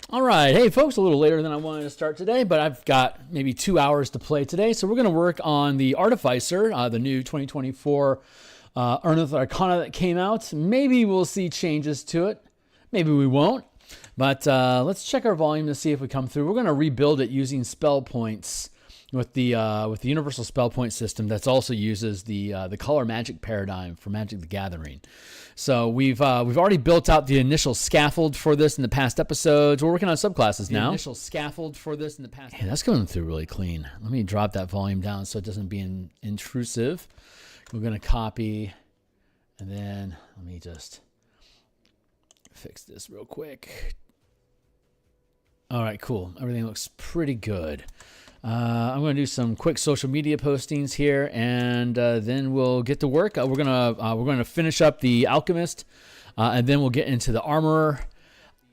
All right. Hey, folks, a little later than I wanted to start today, but I've got maybe 2 hours to play today. So we're going to work on the Artificer, the new 2024 Unearthed Arcana that came out. Maybe we'll see changes to it. Maybe we won't. But let's check our volume to see if we come through. We're going to rebuild it using spell points with the universal spell point system that also uses the color magic paradigm for Magic the Gathering. So we've already built out the initial scaffold for this in the past episodes. We're working on subclasses now. Initial scaffold for this in the past. Hey, that's going through really clean. Let me drop that volume down so it doesn't be intrusive. We're going to copy, and then let me just fix this real quick. All right, cool. Everything looks pretty good. I'm going to do some quick social media postings here, and then we'll get to work. We're gonna finish up the Alchemist, and then we'll get into the Armorer.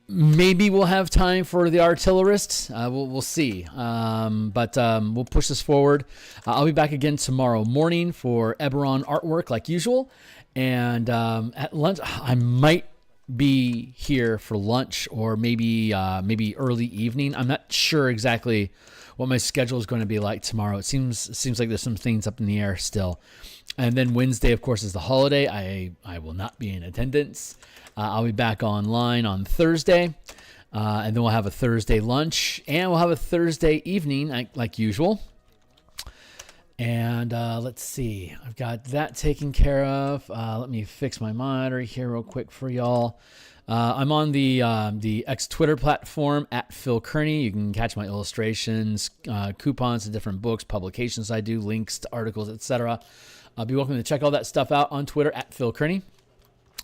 Maybe we'll have time for the Artillerist. We'll see. But we'll push this forward. I'll be back again tomorrow morning for Eberron artwork like usual, and at lunch I might be here for lunch, or maybe early evening. I'm not sure exactly what my schedule is going to be like tomorrow. It seems like there's some things up in the air still. And then Wednesday, of course, is the holiday. I will not be in attendance. I'll be back online on Thursday, and then we'll have a Thursday lunch, and we'll have a Thursday evening like usual. And let's see, I've got that taken care of. Let me fix my monitor here real quick for y'all. I'm on the X Twitter platform at Phil Kearney. You can catch my illustrations, coupons to different books, publications I do, links to articles, etc. Be welcome to check all that stuff out on Twitter at Phil Kearney.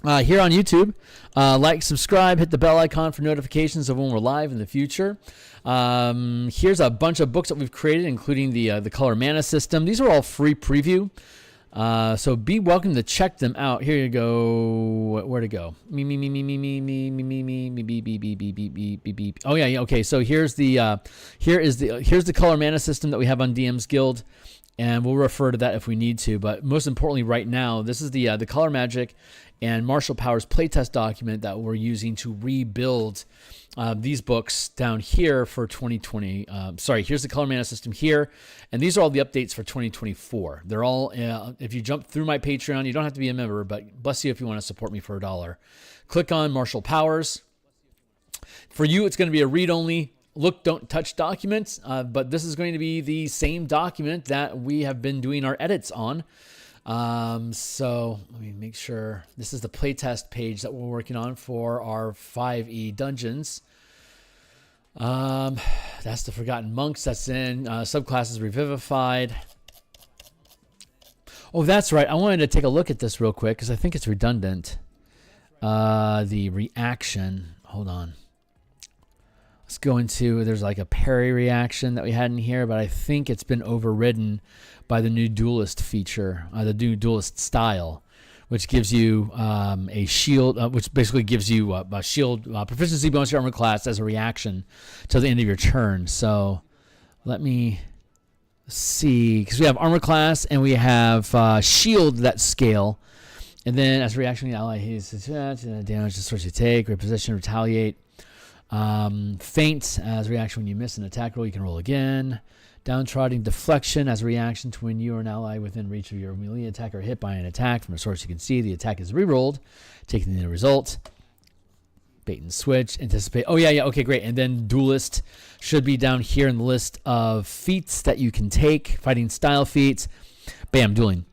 Here on YouTube, like, subscribe, hit the bell icon for notifications of when we're live in the future. Here's a bunch of books that we've created, including the color mana system. These are all free preview. So be welcome to check them out. Here you go. Where to go? Me. Oh yeah. Okay. So here's the color mana system that we have on DMsGuild, and we'll refer to that if we need to. But most importantly, right now, this is the color magic and martial powers playtest document that we're using to rebuild these books down here for 2020. Here's the color mana system here, and these are all the updates for 2024. They're all, if you jump through my Patreon, you don't have to be a member, but bless you if you want to support me for $1. Click on martial powers. For you, it's going to be a read-only look, don't touch document, but this is going to be the same document that we have been doing our edits on. So let me make sure this is the playtest page that we're working on for our 5e dungeons. That's the Forgotten Monks. That's in Subclasses Revivified. Oh, that's right. I wanted to take a look at this real quick because I think it's redundant. The reaction. Hold on. Let's go into, there's like a parry reaction that we had in here, but I think it's been overridden by the new duelist feature, the new duelist style, which gives you a shield, which basically gives you a shield proficiency bonus to your armor class as a reaction till the end of your turn. So let me see, because we have armor class and we have shield that scale, and then as a reaction, the ally he's damage the source you take, reposition, retaliate. Feint as a reaction when you miss an attack roll, you can roll again. Downtrodden deflection as a reaction to when you or an ally within reach of your melee attack are hit by an attack from a source you can see. The attack is rerolled, taking the result. Bait and switch, anticipate. Oh yeah, okay, great. And then duelist should be down here in the list of feats that you can take, fighting style feats. Bam, dueling.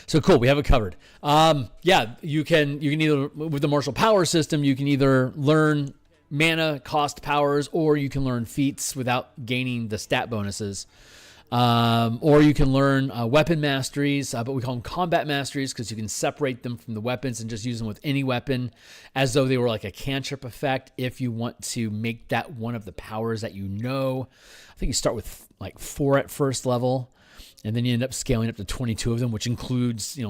So cool, we have it covered. Yeah, you can either, with the martial power system, you can either learn mana cost powers, or you can learn feats without gaining the stat bonuses, or you can learn weapon masteries, but we call them combat masteries because you can separate them from the weapons and just use them with any weapon as though they were like a cantrip effect if you want to make that one of the powers that you know. I think you start with like 4 at first level, and then you end up scaling up to 22 of them, which includes,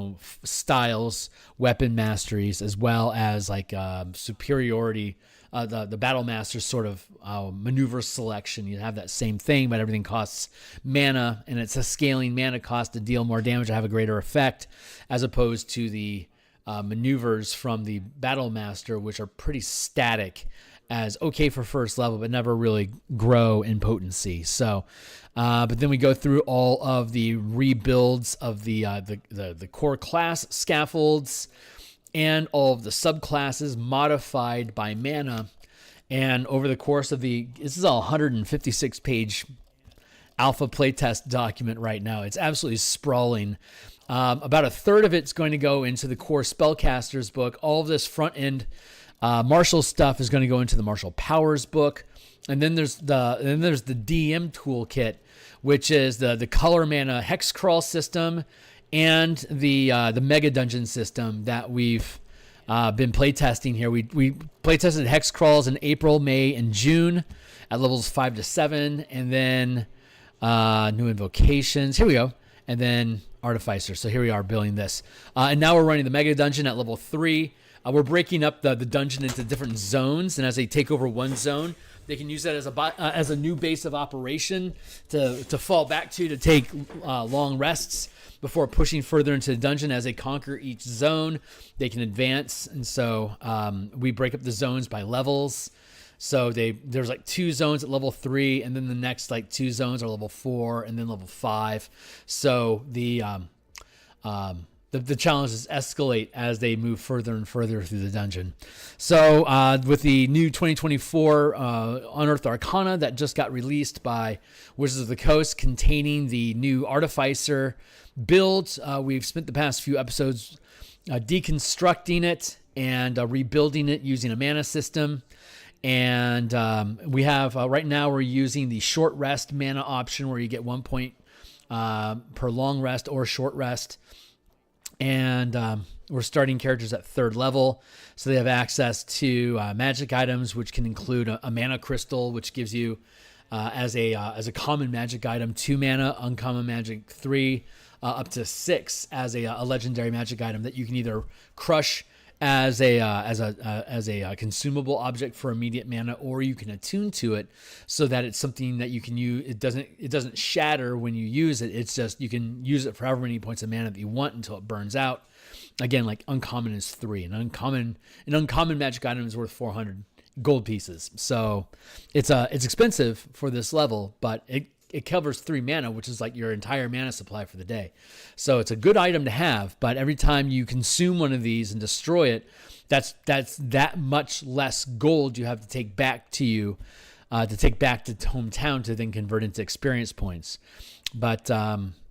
styles, weapon masteries, as well as like superiority, the battle master's sort of maneuver selection. You have that same thing, but everything costs mana, and it's a scaling mana cost to deal more damage or have a greater effect, as opposed to the maneuvers from the battle master, which are pretty static as okay for first level, but never really grow in potency. So, but then we go through all of the rebuilds of the core class scaffolds and all of the subclasses modified by mana. And over the course of this is a 156 page alpha playtest document right now. It's absolutely sprawling. About a third of it's going to go into the core spellcasters book. All of this front end martial stuff is going to go into the martial powers book. And then there's the DM toolkit, which is the color mana hex crawl system and the mega dungeon system that we've been playtesting here. We playtested hex crawls in April, May, and June at levels 5 to 7, and then new invocations. Here we go, and then Artificer. So here we are building this, and now we're running the mega dungeon at level 3. We're breaking up the dungeon into different zones, and as they take over one zone, they can use that as a new base of operation to fall back to take long rests before pushing further into the dungeon. As they conquer each zone, they can advance. And so we break up the zones by levels. So there's like 2 zones at level 3, and then the next like 2 zones are level 4, and then level 5. So the challenges escalate as they move further and further through the dungeon. So with the new 2024 Unearthed Arcana that just got released by Wizards of the Coast, containing the new Artificer build, we've spent the past few episodes deconstructing it and rebuilding it using a mana system. And we have right now we're using the short rest mana option, where you get 1 point per long rest or short rest. And we're starting characters at 3rd level, so they have access to magic items, which can include a mana crystal, which gives you as a common magic item 2 mana, uncommon magic 3, up to 6 as a legendary magic item that you can either crush as a consumable object for immediate mana, or you can attune to it so that it's something that you can use. It doesn't shatter when you use it. It's just you can use it for however many points of mana that you want until it burns out. Again, like uncommon is 3, an uncommon magic item is worth 400 gold pieces. So it's expensive for this level, but it covers 3 mana, which is like your entire mana supply for the day. So it's a good item to have, but every time you consume one of these and destroy it, that's that much less gold you have to take back to you, to take back to hometown to then convert into experience points. But we're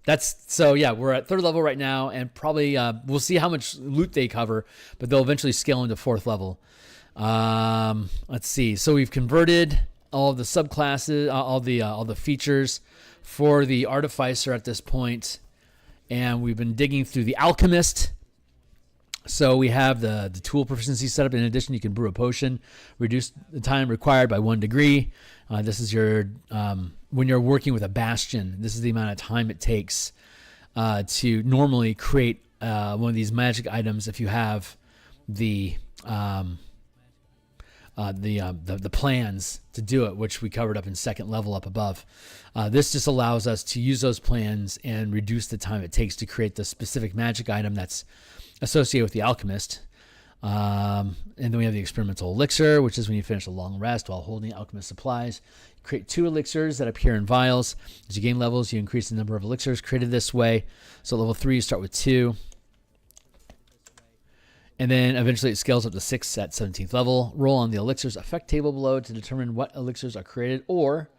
at 3rd level right now, and probably we'll see how much loot they cover, but they'll eventually scale into 4th level. Let's see. So we've converted all of the subclasses, all the features for the Artificer at this point, and we've been digging through the Alchemist. So we have the tool proficiency set up. In addition, you can brew a potion, reduce the time required by 1 degree. This is your when you're working with a bastion. This is the amount of time it takes to normally create one of these magic items if you have the plans to do it, which we covered up in 2nd level up above. This just allows us to use those plans and reduce the time it takes to create the specific magic item that's associated with the Alchemist. And then we have the experimental elixir, which is when you finish a long rest while holding alchemist supplies. You create 2 elixirs that appear in vials. As you gain levels, you increase the number of elixirs created this way. So level 3, you start with 2. And then eventually it scales up to 6 at 17th level. Roll on the elixir's effect table below to determine what elixirs are created, or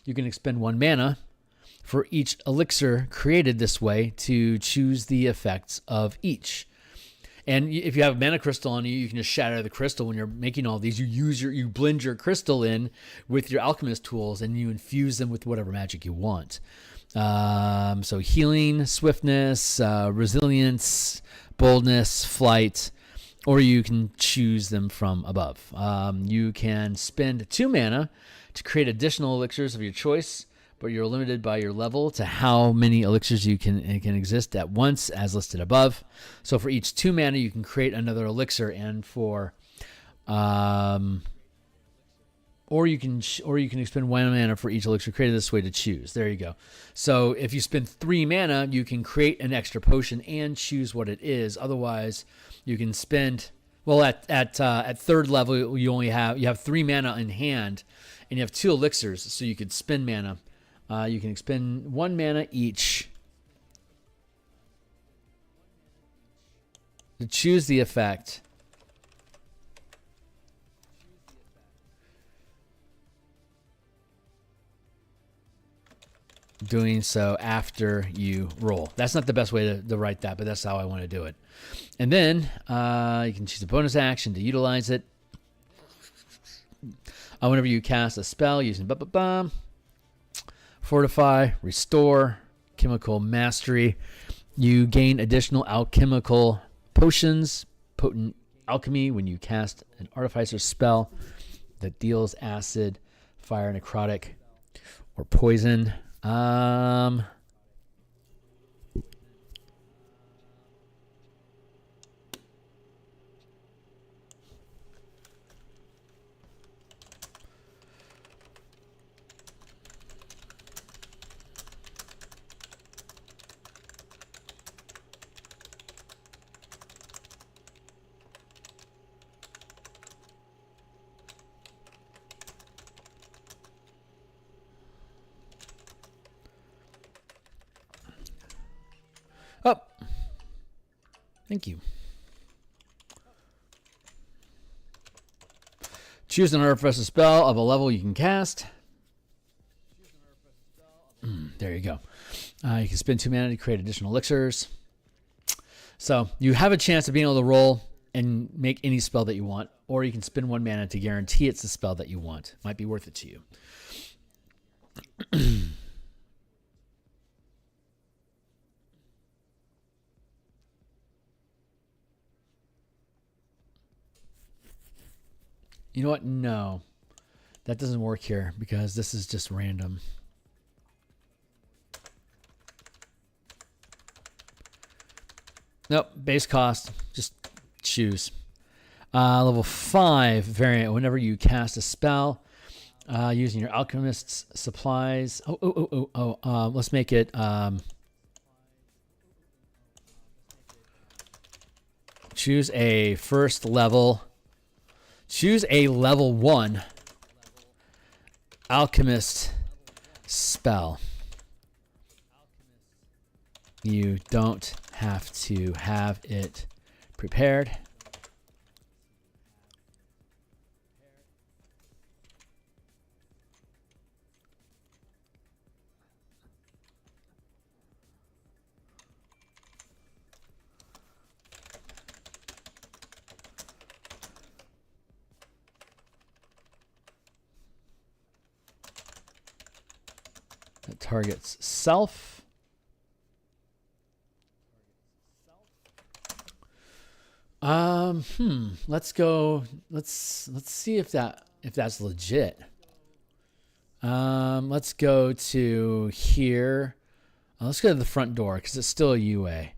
you can expend 1 mana for each elixir created this way to choose the effects of each. And if you have a mana crystal on you, you can just shatter the crystal. When you're making all these, you blend your crystal in with your alchemist tools, and you infuse them with whatever magic you want. So healing, swiftness, resilience, boldness, flight, or you can choose them from above. You can spend 2 mana to create additional elixirs of your choice, but you're limited by your level to how many elixirs you can exist at once, as listed above. So for each 2 mana, you can create another elixir, and for or you can expend 1 mana for each elixir created this way to choose. There you go. So if you spend 3 mana, you can create an extra potion and choose what it is. Otherwise, you can spend Well, at third level, you have 3 mana in hand, and you have 2 elixirs, so you could spend mana. You can expend 1 mana each to choose the effect. Doing so after you roll. That's not the best way to write that, but that's how I want to do it. And then you can choose a bonus action to utilize it. Whenever you cast a spell using Fortify, Restore, Chemical Mastery, you gain additional alchemical potions, potent alchemy when you cast an Artificer spell that deals acid, fire, necrotic, or poison. Oh, thank you. Choose an Artificer spell of a level you can cast. There you go. You can spend 2 mana to create additional elixirs. So you have a chance of being able to roll and make any spell that you want, or you can spend 1 mana to guarantee it's the spell that you want. Might be worth it to you. You know what? No, that doesn't work here because this is just random. Nope, base cost, just choose. Level 5 variant, whenever you cast a spell using your alchemist's supplies. Let's make it choose a first level. Choose a level 1 alchemist spell. You don't have to have it prepared. That targets self. Let's go. Let's see if that's legit. Let's go to here. Let's go to the front door because it's still a UA.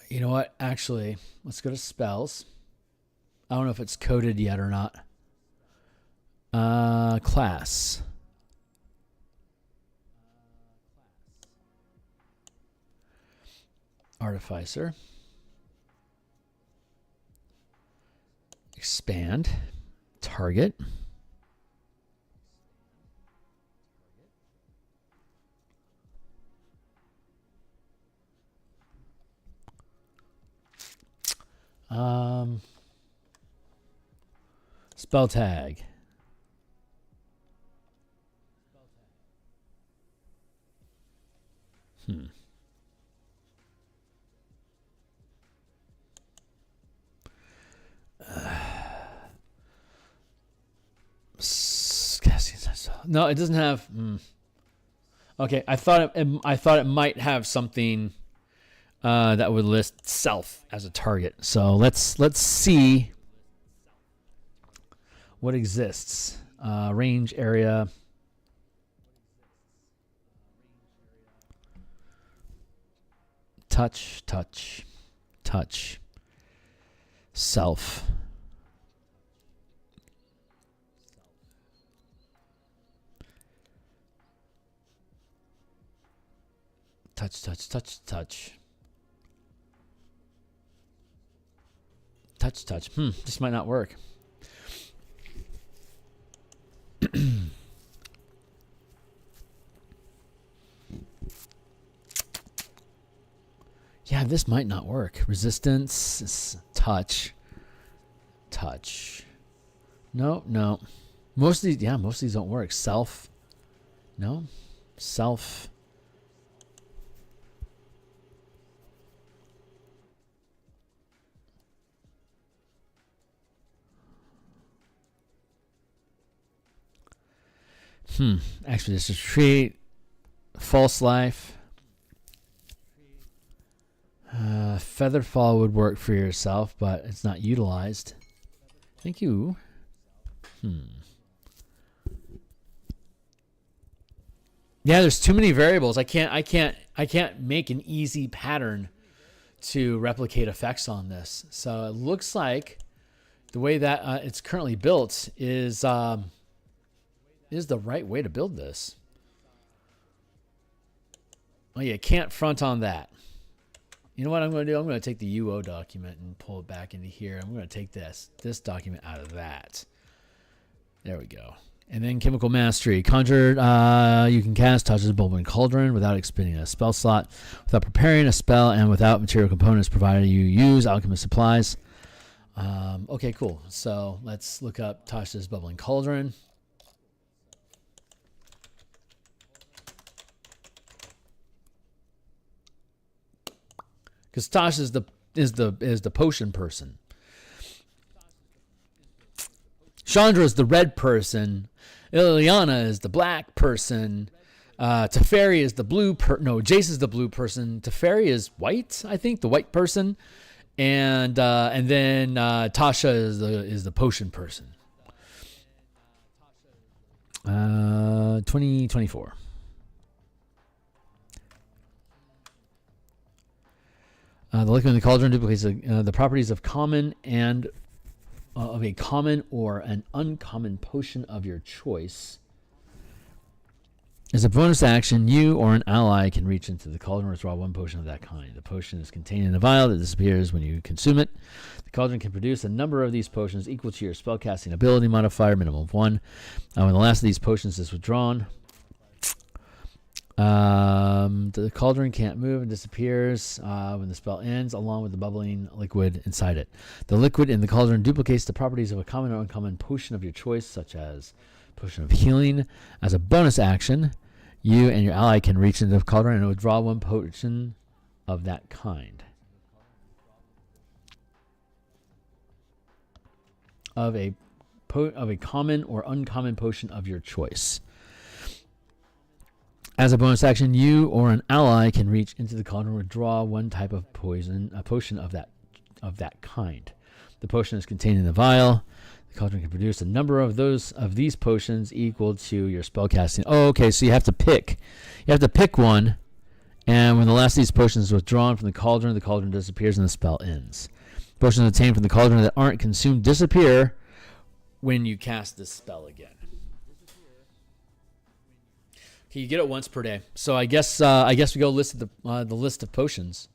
You know what? Actually, let's go to spells. I don't know if it's coded yet or not. Class. Artificer. Expand. Target. Spell tag. No, it doesn't have. Okay, I thought it might have something that would list self as a target. So let's see what exists. Range area. Touch. Self. Touch, touch, touch, touch. Touch, touch. This might not work. Yeah, this might not work. Resistance, touch, touch. No, no. Most of these don't work. Self. No. Self. Actually, this is treat. False life. Feathered fall would work for yourself, but it's not utilized. Thank you. Yeah, there's too many variables. I can't make an easy pattern to replicate effects on this. So it looks like the way that it's currently built is the right way to build this. Oh yeah, can't front on that. You know what I'm going to do? I'm going to take the UO document and pull it back into here. I'm going to take this document out of that. There we go. And then Chemical Mastery. Conjured, you can cast Touches of Bubbling Cauldron without expending a spell slot, without preparing a spell, and without material components provided you use alchemist supplies. Okay, cool. So let's look up Tasha's Bubbling Cauldron. Because Tasha is the potion person. Chandra is the red person. Ileana is the black person. Teferi is the blue Jace is the blue person. Teferi is white, I think, the white person. And then Tasha is the potion person. 2024. The liquid in the cauldron duplicates the properties of common and of a common or an uncommon potion of your choice. As a bonus action, you or an ally can reach into the cauldron or draw one potion of that kind. The potion is contained in a vial that disappears when you consume it. The cauldron can produce a number of these potions equal to your spellcasting ability modifier, minimum of 1. When the last of these potions is withdrawn, the cauldron can't move and disappears when the spell ends, along with the bubbling liquid inside it. The liquid in the cauldron duplicates the properties of a common or uncommon potion of your choice, such as potion of healing. As a bonus action, you and your ally can reach into the cauldron and withdraw one potion of that kind. Of a common or uncommon potion of your choice. As a bonus action, you or an ally can reach into the cauldron and withdraw one type of potion of that kind. The potion is contained in the vial. The cauldron can produce a number of these potions equal to your spellcasting. Oh, okay, so you have to pick. You have to pick one, and when the last of these potions is withdrawn from the cauldron disappears and the spell ends. Potions obtained from the cauldron that aren't consumed disappear when you cast this spell again. Okay, you get it once per day. So I guess we go list the list of potions.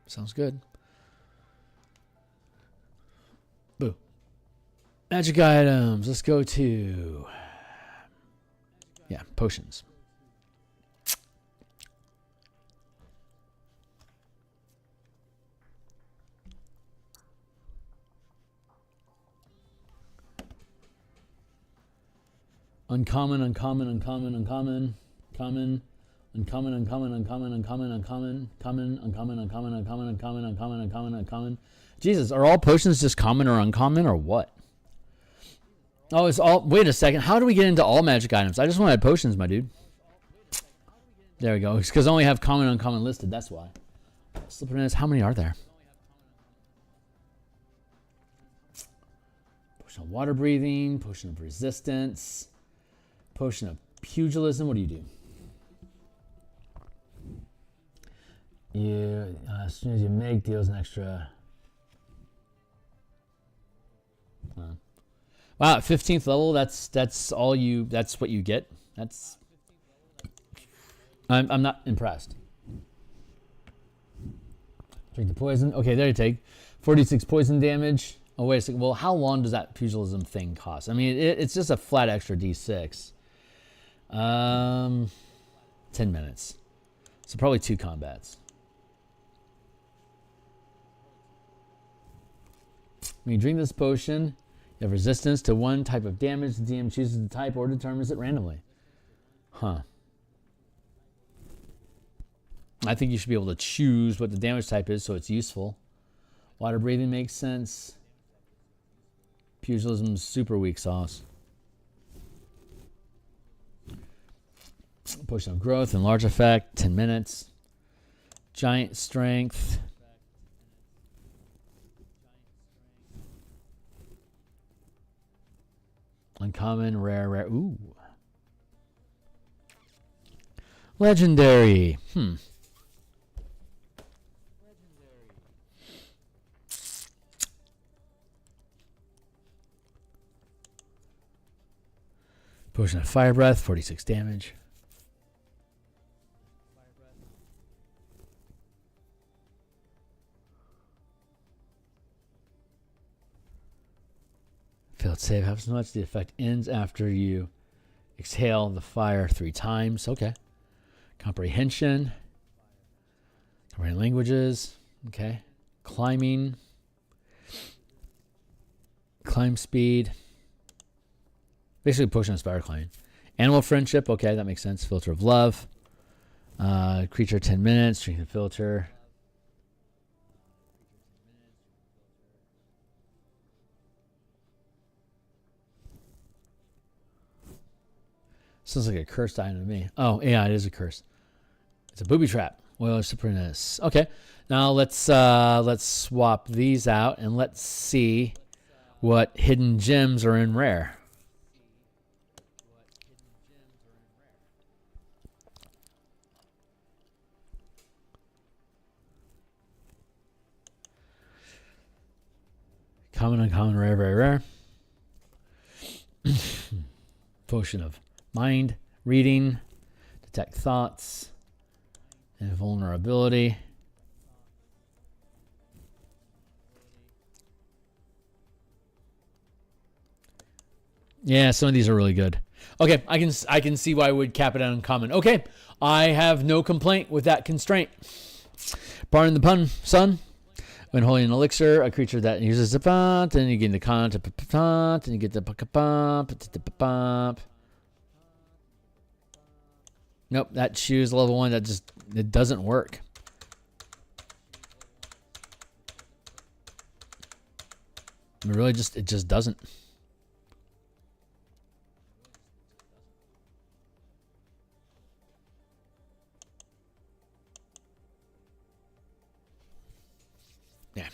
Sounds good. Boo. Magic items. Let's go to potions. Uncommon, uncommon, uncommon, uncommon, common, uncommon, uncommon, uncommon, uncommon, uncommon, common, uncommon, uncommon, uncommon, uncommon, uncommon, uncommon, uncommon. Jesus, are all potions just common or uncommon or what? Oh, it's all. Wait a second. How do we get into all magic items? I just wanted potions, my dude. There we go. It's because I only have common and uncommon listed. That's why. Slipperness. How many are there? Potion of water breathing. Potion of resistance. Potion of pugilism. What do you do? As soon as you make, deals an extra. Wow, 15th level. That's all you. That's what you get. That's. I'm not impressed. Drink the poison. Okay, there you take 46 poison damage. Oh wait a second. Well, how long does that pugilism thing cost? I mean, it's just a flat extra d6. 10 minutes. So probably 2 combats. When you drink this potion, you have resistance to 1 type of damage. The DM chooses the type or determines it randomly. Huh. I think you should be able to choose what the damage type is so it's useful. Water breathing makes sense. Pugilism is super weak sauce. Potion of growth and large effect, 10 minutes. Giant strength. Uncommon, rare. Ooh. Legendary. Potion of fire breath, 46 damage. Failed save happens much. The effect ends after you exhale the fire 3 times. Okay. Comprehension. Comprehend languages. Okay. Climbing. Climb speed. Basically potion of spider climbing. Animal friendship. Okay, that makes sense. Filter of love. Creature 10 minutes. Drink the filter. Sounds like a cursed item to me. Oh, yeah, it is a curse. It's a booby trap. Well, Supernus. Okay, now let's swap these out and let's see what hidden gems are in rare. Common, uncommon, rare, very rare. Potion of mind, reading, detect thoughts, and vulnerability. Yeah, some of these are really good. Okay, I can see why I would cap it at uncommon. Okay, I have no complaint with that constraint. Pardon the pun, son. When holding an elixir, a creature that uses the font, and you get the con, and you get the pop. Nope, that shoes level 1. It doesn't work. I mean, really, it just doesn't. Yeah.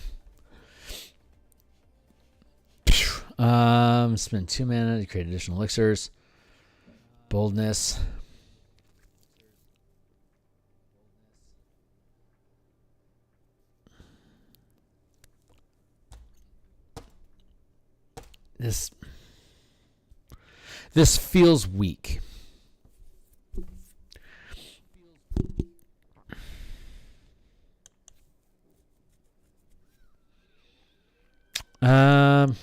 Spend 2 mana to create additional elixirs. Boldness. This feels weak. I'm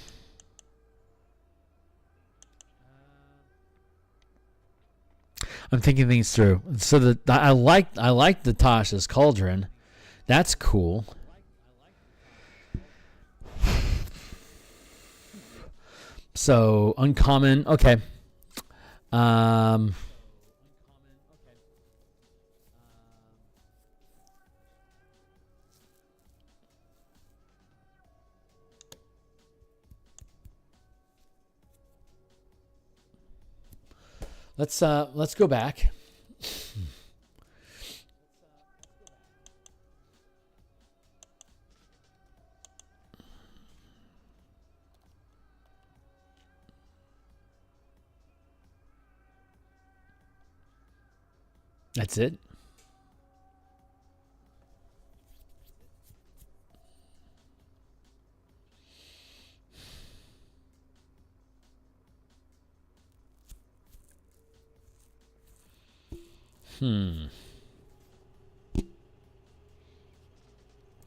thinking things through. So I like the Tasha's Cauldron. That's cool. So uncommon, okay. Let's go back. That's it.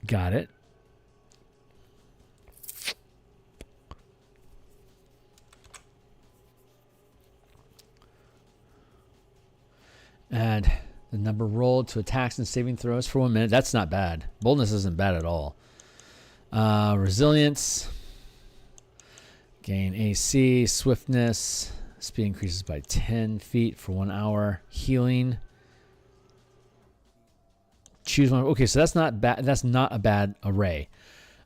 Got it. Add the number rolled to attacks and saving throws for 1 minute. That's not bad. Boldness isn't bad at all. Resilience. Gain AC. Swiftness. Speed increases by 10 feet for 1 hour. Healing. Choose one. Okay, so that's not bad. That's not a bad array.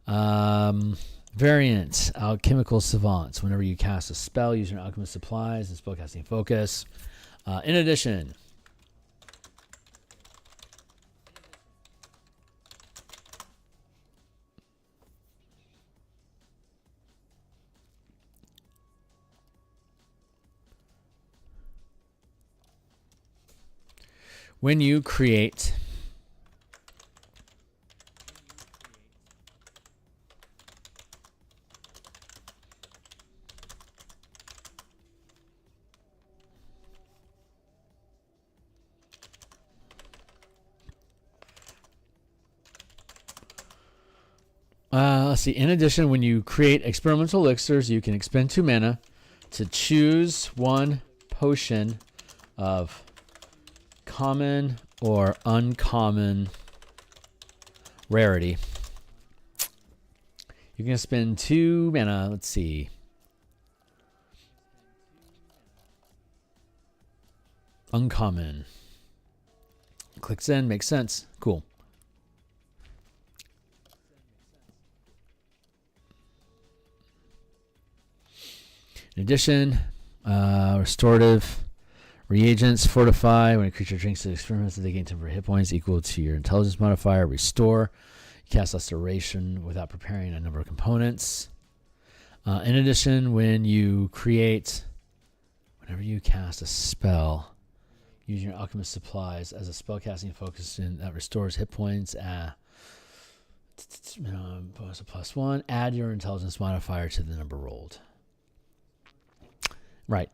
Variant. Alchemical Savants. Whenever you cast a spell, use your alchemist supplies and spellcasting focus. In addition, when you create let's see. In addition, when you create experimental elixirs, you can expend 2 mana to choose 1 potion of common or uncommon rarity. You're going to spend 2 mana. Let's see. Uncommon. Clicks in. Makes sense. Cool. In addition, restorative reagents fortify. When a creature drinks an experiment, they gain temporary hit points equal to your intelligence modifier. Restore. You cast restoration without preparing a number of components. In addition, whenever you cast a spell, use your alchemist supplies as a spellcasting focus that restores hit points. Bonus of +1. Add your intelligence modifier to the number rolled. Right.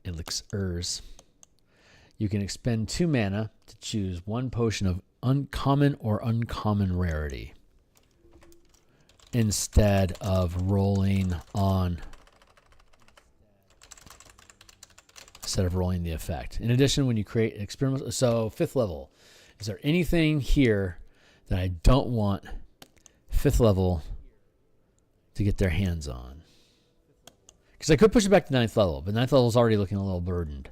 Elixirs. You can expend 2 mana to choose 1 potion of uncommon or uncommon rarity instead of rolling the effect. In addition, when you create an experiment, so 5th level, is there anything here that I don't want 5th level to get their hands on? Because I could push it back to 9th level, but 9th level is already looking a little burdened.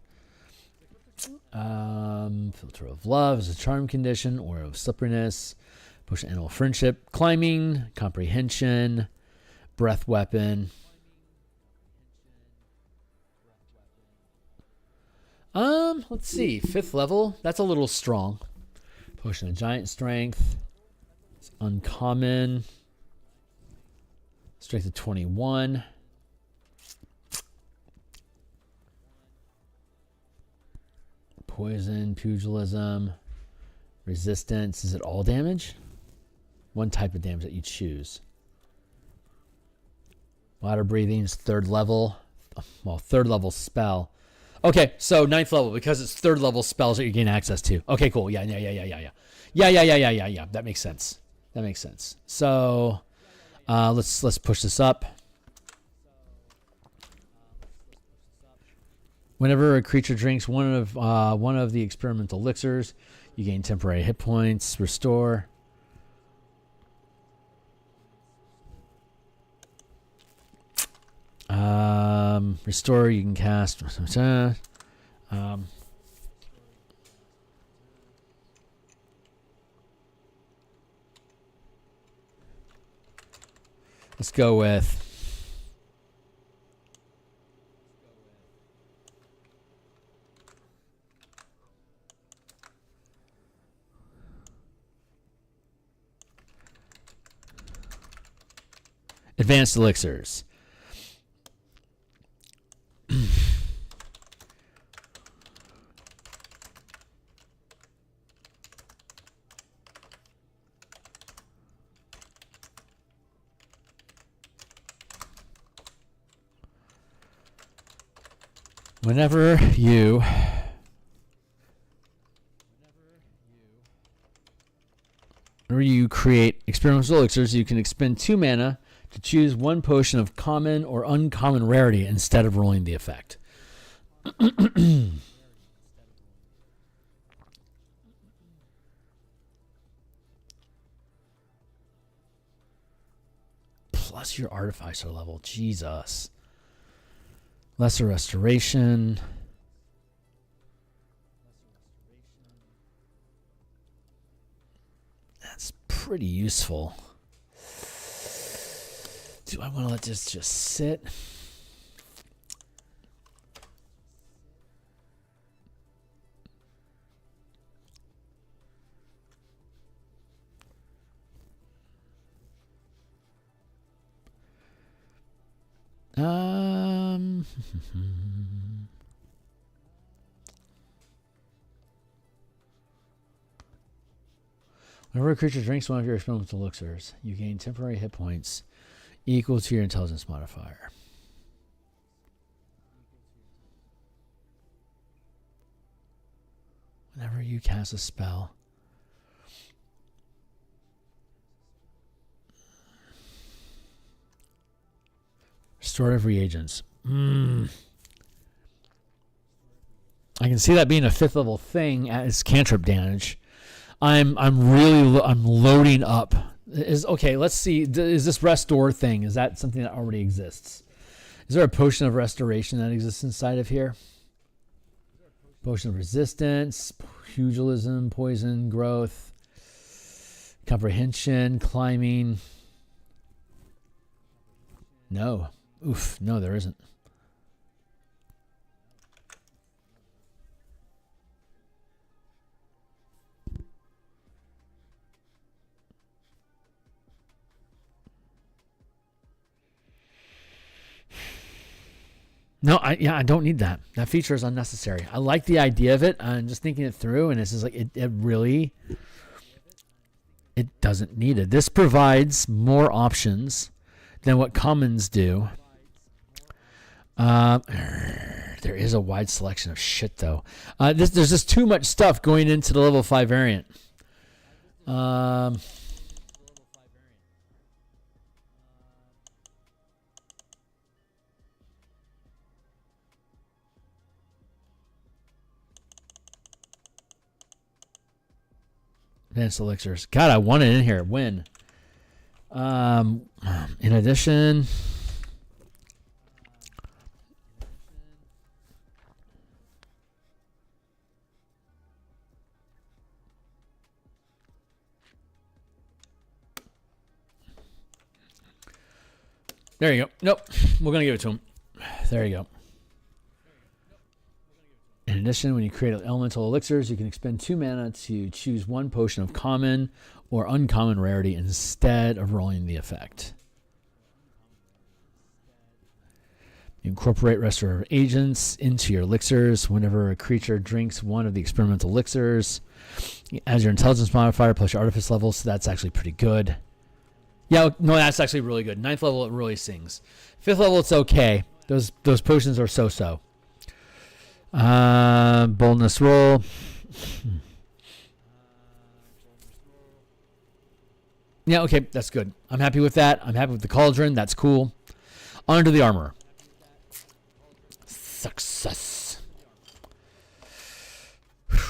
Filter of Love is a charm condition, or of slipperiness, push animal friendship, climbing, comprehension, breath weapon. Let's see, 5th level, that's a little strong. Potion of giant strength, it's uncommon, strength of 21. Poison, pugilism, resistance. Is it all damage? 1 type of damage that you choose. Water breathing is 3rd level. Well, 3rd level spell. Okay, so 9th level because it's 3rd level spells that you gain access to. Okay, cool. Yeah. That makes sense. So let's push this up. Whenever a creature drinks one of the experimental elixirs, you gain temporary hit points. Restore. Restore. You can cast. Let's go with. Advanced elixirs. Whenever you Whenever you create experimental elixirs, you can expend 2 mana to choose 1 potion of common or uncommon rarity instead of rolling the effect. Plus your Artificer level. Jesus. Lesser Restoration. That's pretty useful. Do I want to let this just sit? Whenever a creature drinks one of your experimental elixirs, you gain temporary hit points equal to your intelligence modifier. Whenever you cast a spell, restorative reagents. I can see that being a 5th level thing as cantrip damage. I'm loading up. Okay, let's see. Is this restore thing? Is that something that already exists? Is there a potion of restoration that exists inside of here? Potion of resistance, pugilism, poison, growth, comprehension, climbing. No. Oof, no, there isn't. No, I don't need that. That feature is unnecessary. I like the idea of it. I'm just thinking it through, and it's just like it really doesn't need it. This provides more options than what commons do. There is a wide selection of shit though. There's just too much stuff going into the level 5 variant. Advanced elixirs. God, I want it in here. When? In addition, there you go. Nope. We're going to give it to him. There you go. In addition, when you create elemental elixirs, you can expend 2 mana to choose 1 potion of common or uncommon rarity instead of rolling the effect. You incorporate restorative agents into your elixirs. Whenever a creature drinks one of the experimental elixirs, as your intelligence modifier plus your artifice level, so that's actually pretty good. Yeah, no, that's actually really good. 9th level, it really sings. 5th level, it's okay. Those potions are so-so. Boldness roll. Yeah, okay, that's good. I'm happy with that. I'm happy with the cauldron. That's cool. On to the armor. Success.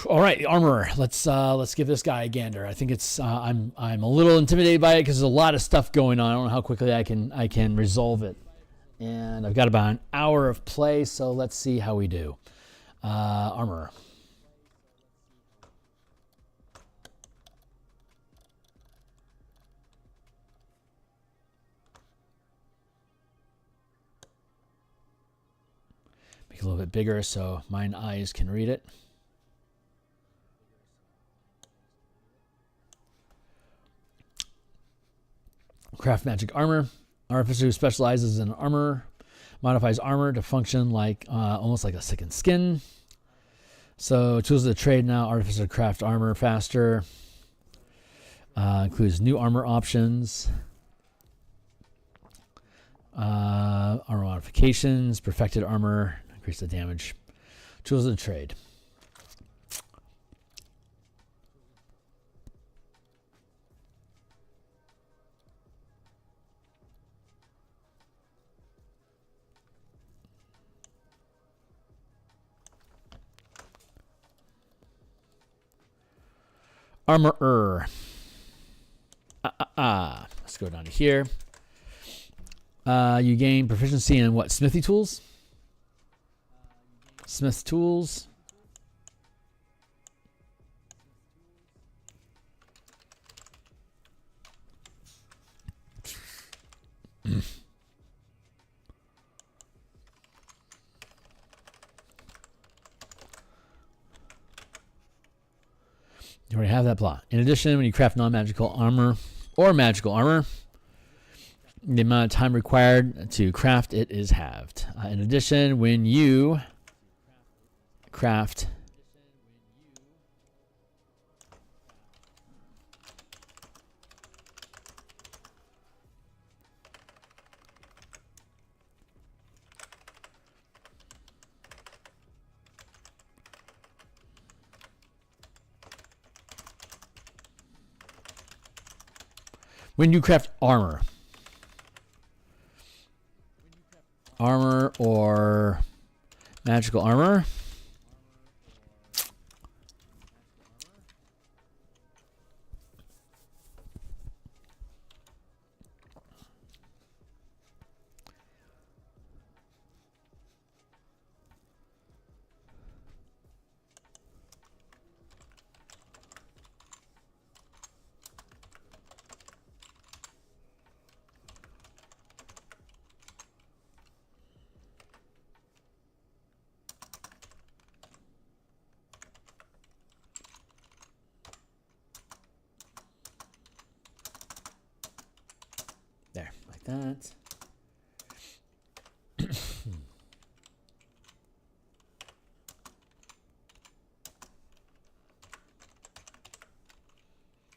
All right, the armor. Let's give this guy a gander. I think it's I'm a little intimidated by it because there's a lot of stuff going on. I don't know how quickly I can resolve it. And I've got about an hour of play, so let's see how we do. Armor. Make it a little bit bigger so mine eyes can read it. Craft magic armor. Artificer who specializes in armor modifies armor to function like almost like a second skin. So tools of the trade now. Artificer craft armor faster. Includes new armor options. Armor modifications. Perfected armor. Increase the damage. Tools of the trade. Armorer. Let's go down to here. You gain proficiency in what? Smithy tools? Smith tools. You already have that plot. In addition, when you craft non-magical armor or magical armor, the amount of time required to craft it is halved. In addition, when you craft armor or magical armor, there, like that.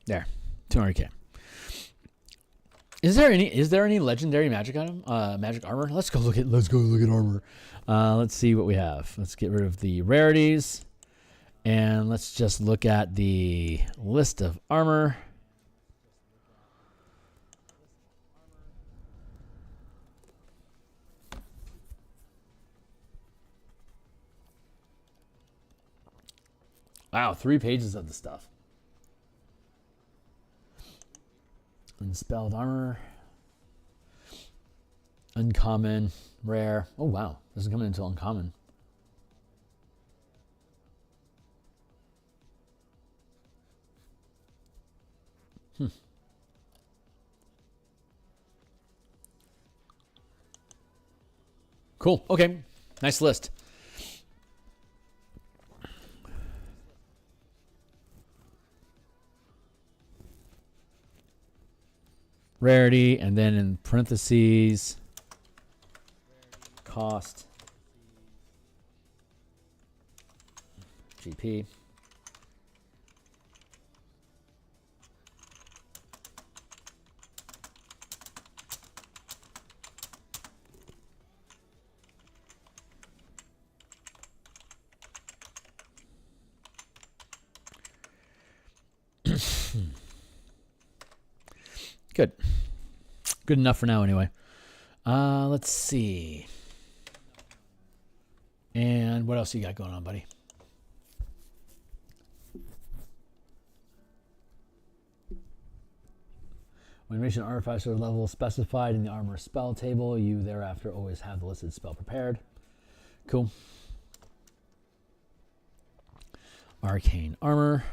There, 200k. Is there any legendary magic item? Magic armor? Let's go look at armor. Let's see what we have. Let's get rid of the rarities. And let's just look at the list of armor. Wow, 3 pages of the stuff. Unspelled armor. Uncommon. Rare. Oh, wow. This is coming into uncommon. Cool. Okay. Nice list. Rarity, and then in parentheses, cost, GP. Good. Good enough for now, anyway. Let's see. And what else you got going on, buddy? When you reach an Artificer level specified in the armor spell table, you thereafter always have the listed spell prepared. Cool. Arcane armor.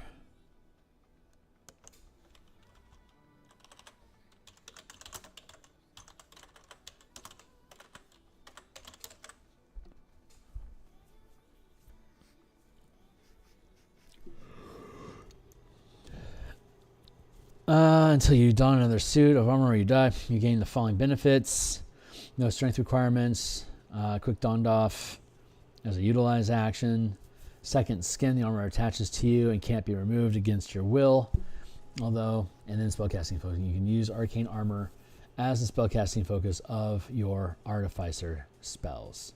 Until you don another suit of armor or you die, you gain the following benefits. No strength requirements. Quick donned off as a utilize action. Second skin, the armor attaches to you and can't be removed against your will. And then spellcasting focus. You can use arcane armor as the spellcasting focus of your Artificer spells.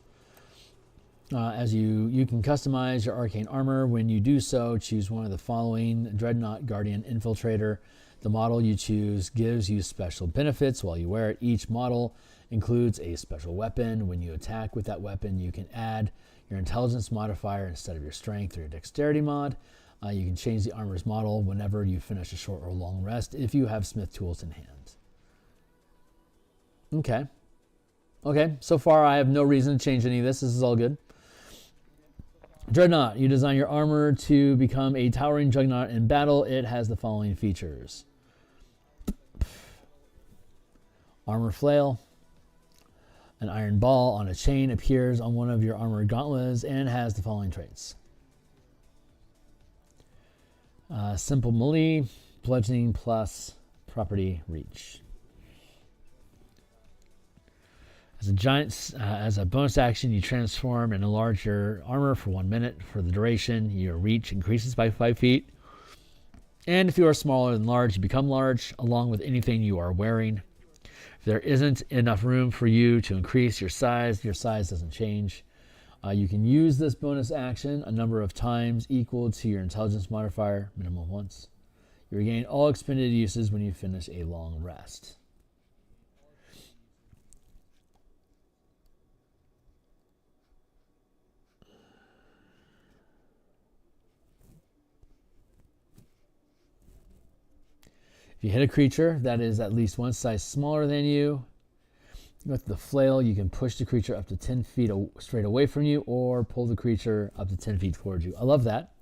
As you can customize your arcane armor. When you do so, choose one of the following: Dreadnought Guardian Infiltrator. The model you choose gives you special benefits while you wear it. Each model includes a special weapon. When you attack with that weapon, you can add your intelligence modifier instead of your strength or your dexterity mod. You can change the armor's model whenever you finish a short or long rest if you have smith tools in hand. Okay. Okay, so far I have no reason to change any of this. This is all good. Dreadnought. You design your armor to become a towering juggernaut in battle. It has the following features. Armor flail. An iron ball on a chain appears on one of your armored gauntlets and has the following traits. Simple melee, bludgeoning plus property reach. As a bonus action, you transform and enlarge your armor for 1 minute. For the duration, your reach increases by 5 feet. And if you are smaller than large, you become large, along with anything you are wearing. If there isn't enough room for you to increase your size doesn't change. You can use this bonus action a number of times equal to your intelligence modifier, minimum once. You regain all expended uses when you finish a long rest. If you hit a creature that is at least one size smaller than you, with the flail, you can push the creature up to 10 feet straight away from you or pull the creature up to 10 feet towards you. I love that.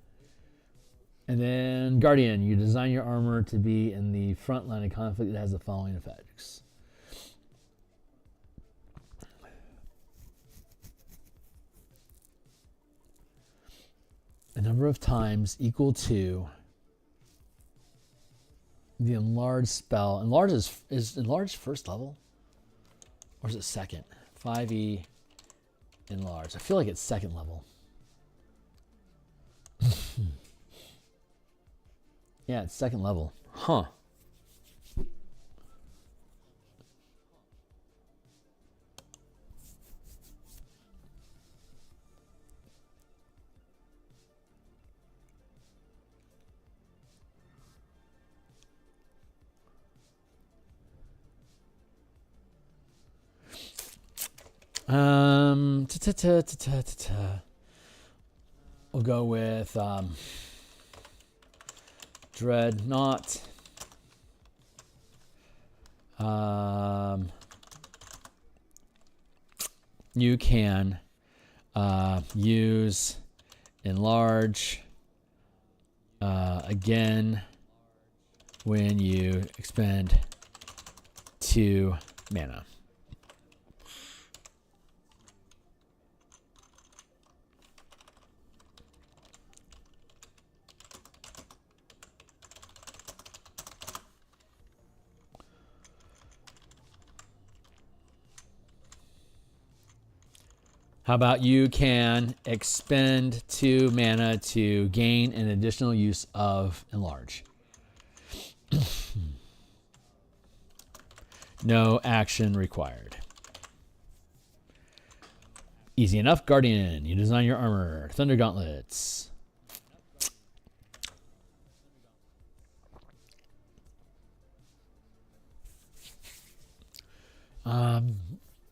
And then Guardian, you design your armor to be in the front line of conflict. It has the following effects. A number of times equal to the enlarged spell. Enlarged is enlarged first level? Or is it second? 5e enlarged. I feel like it's second level. Yeah, it's second level. Huh. We'll go with Dreadnought. You can use enlarge again when you expend 2 mana. How about you can expend 2 mana to gain an additional use of enlarge? No action required. Easy enough. Guardian, you design your armor. Thunder gauntlets.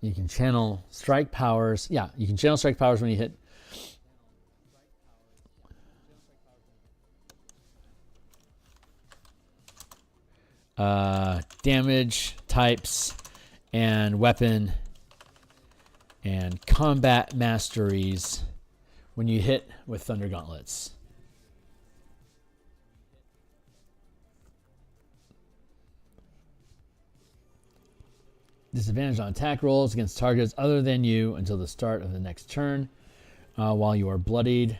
You can channel strike powers. Yeah, you can channel strike powers when you hit. Damage types and weapon and combat masteries when you hit with Thunder Gauntlets. Disadvantage on attack rolls against targets other than you until the start of the next turn while you are bloodied.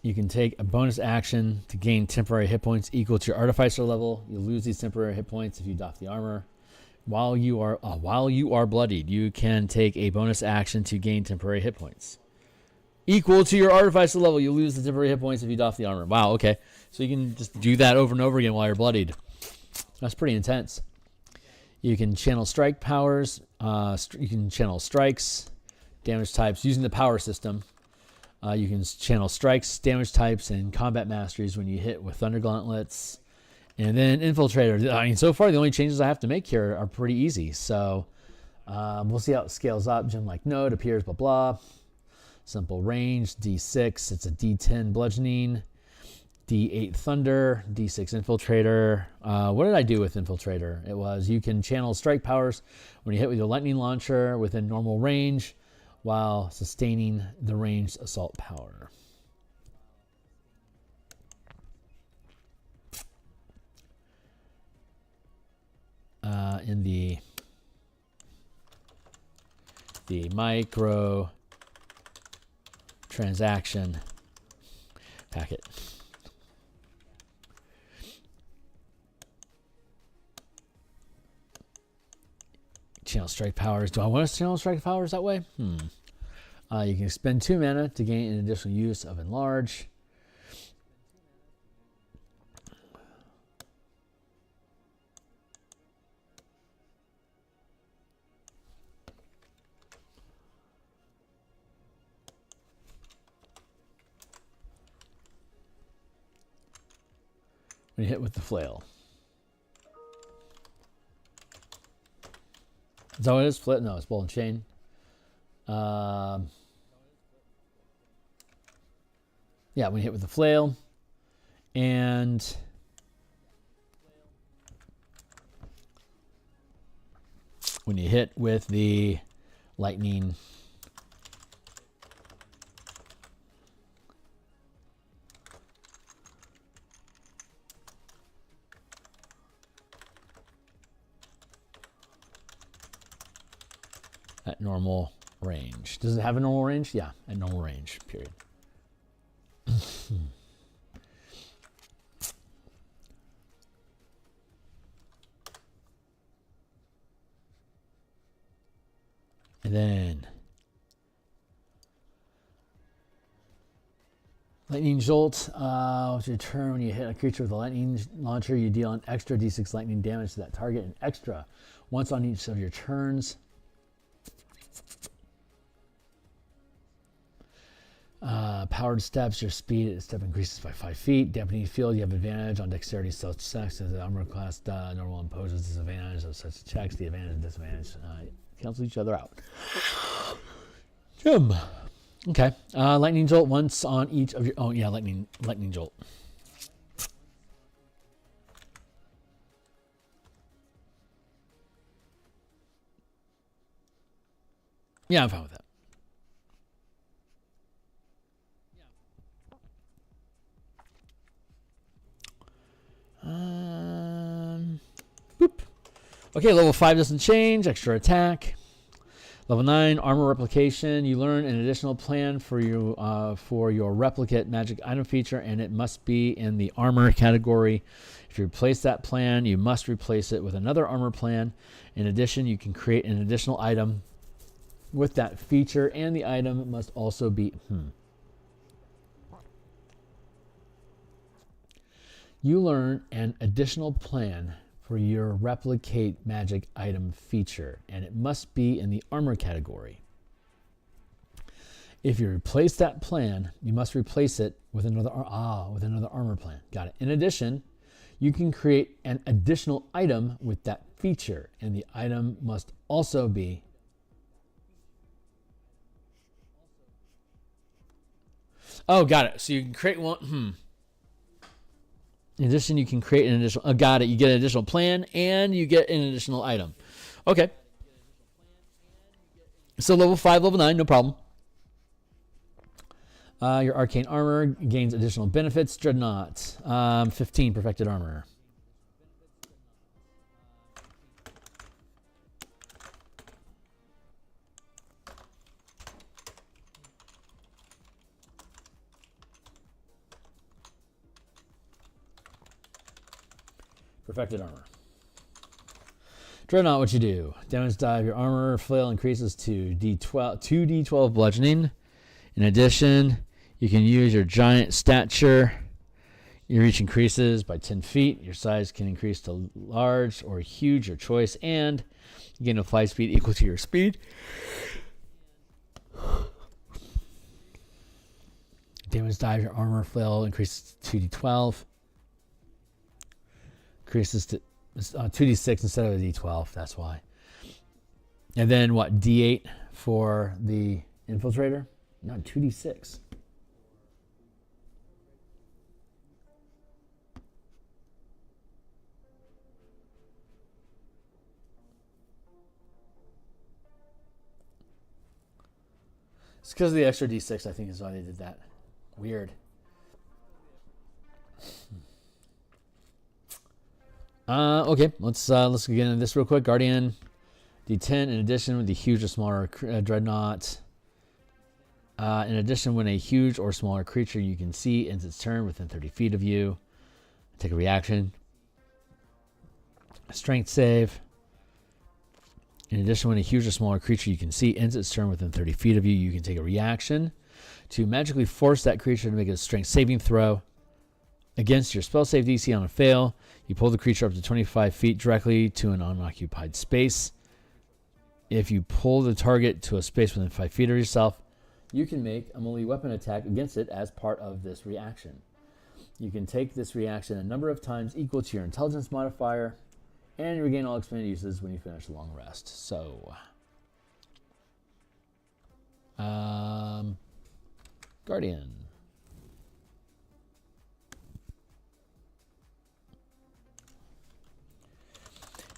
You can take a bonus action to gain temporary hit points equal to your Artificer level. You lose these temporary hit points if you doff the armor. While you are bloodied, you can take a bonus action to gain temporary hit points equal to your Artificer level. You lose the temporary hit points if you doff the armor. Wow, okay. So you can just do that over and over again while you're bloodied. That's pretty intense. You can channel strike powers. You can channel strikes, damage types using the power system. You can channel strikes, damage types, and combat masteries when you hit with Thunder Gauntlets. And then Infiltrator. I mean, so far the only changes I have to make here are pretty easy. So we'll see how it scales up. Gem-like node appears, blah, blah. Simple range, D6. It's a D10 bludgeoning, D8 thunder, D6 infiltrator. What did I do with infiltrator? It was you can channel strike powers when you hit with your lightning launcher within normal range while sustaining the ranged assault power. In the micro transaction packet. Channel strike powers. Do I want to channel strike powers that way? You can spend 2 mana to gain an additional use of enlarge. When you hit with the flail. Is that what it is? Flip? No, it's ball and chain. Yeah, when you hit with the flail. And when you hit with the lightning. At normal range. Does it have a normal range? Yeah, at normal range, period. And then lightning jolt. With your turn, when you hit a creature with a lightning launcher, you deal an extra d6 lightning damage to that target, and extra once on each of your turns. Powered steps, your speed at step increases by 5 feet. Dampening field, you have advantage on dexterity such checks as the armor class normal imposes disadvantage of such checks. The advantage and disadvantage cancel each other out. Jim. Okay. Lightning jolt once on each of your. Oh yeah, lightning jolt. Yeah, I'm fine with that. Boop. Okay, level 5 doesn't change. Extra attack. Level 9, armor replication. You learn an additional plan for your replicate magic item feature, and it must be in the armor category. If you replace that plan, you must replace it with another armor plan. In addition, you can create an additional item with that feature, and the item must also be... You learn an additional plan for your replicate magic item feature, and it must be in the armor category. If you replace that plan, you must replace it with another armor plan. Got it. In addition, you can create an additional item with that feature, and the item must also be... Oh, got it. So you can create one... In addition, you can create an additional... got it. You get an additional plan, and you get an additional item. Okay. So level 5, level 9, no problem. Your arcane armor gains additional benefits. Dreadnought. 15, perfected armor. Perfected armor. Dreadnought, what you do? Damage die of your armor flail increases to D12, 2d12 bludgeoning. In addition, you can use your giant stature. Your reach increases by 10 feet. Your size can increase to large or huge, your choice, and you gain a fly speed equal to your speed. Damage die of your armor flail increases to 2d12. Increases to 2d6 instead of a d12. That's why. And then what? D8 for the infiltrator. not 2d6. It's because of the extra d6, I think, is why they did that. Weird. Okay, let's get into this real quick. Guardian, D10. In addition, with the huge or smaller dreadnought. In addition, when a huge or smaller creature you can see ends its turn within 30 feet of you, take a reaction. Strength save. In addition, when a huge or smaller creature you can see ends its turn within 30 feet of you, you can take a reaction to magically force that creature to make a strength saving throw. Against your spell save DC on a fail, you pull the creature up to 25 feet directly to an unoccupied space. If you pull the target to a space within 5 feet of yourself, you can make a melee weapon attack against it as part of this reaction. You can take this reaction a number of times equal to your intelligence modifier, and you regain all expanded uses when you finish a long rest. So, Guardian.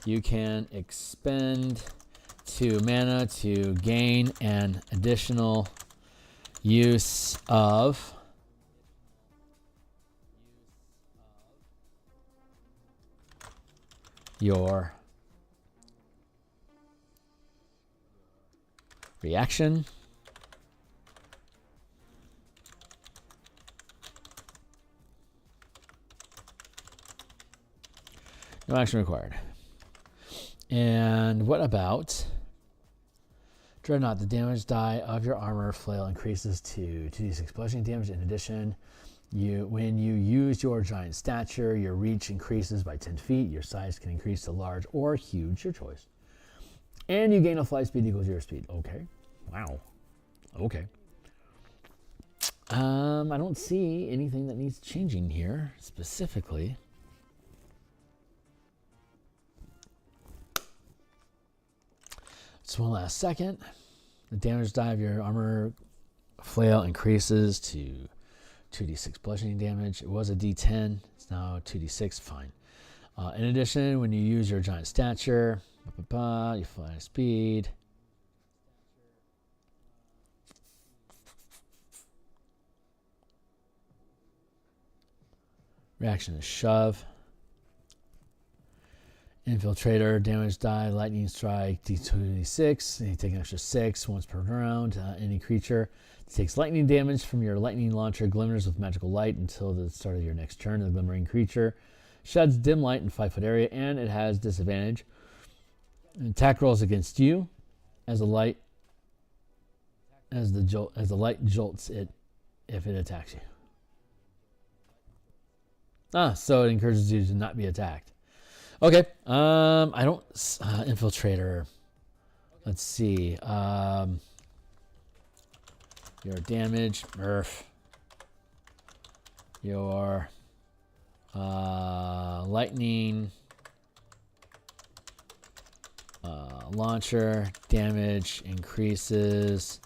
You can expend 2 mana to gain an additional use of your reaction. No action required. And what about Dreadnought? The damage die of your armor flail increases to 2d6 bludgeoning damage. In addition, when you use your giant stature, your reach increases by 10 feet. Your size can increase to large or huge, your choice. And you gain a flight speed equal to your speed. Okay. Wow. Okay. I don't see anything that needs changing here specifically. Just one last second. The damage die of your armor flail increases to 2d6 bludgeoning damage. It was a d10. It's now 2d6. Fine. In addition, when you use your giant stature, you fly speed. Reaction is shove. Infiltrator, damage die, lightning strike, d2d6, and you take an extra 6 once per round. Any creature that takes lightning damage from your lightning launcher glimmers with magical light until the start of your next turn. The glimmering creature sheds dim light in 5-foot area, and it has disadvantage. And attack rolls against you as the light jolts it if it attacks you. So it encourages you to not be attacked. Okay, I don't, infiltrator, let's see, your damage, your, lightning, launcher damage increases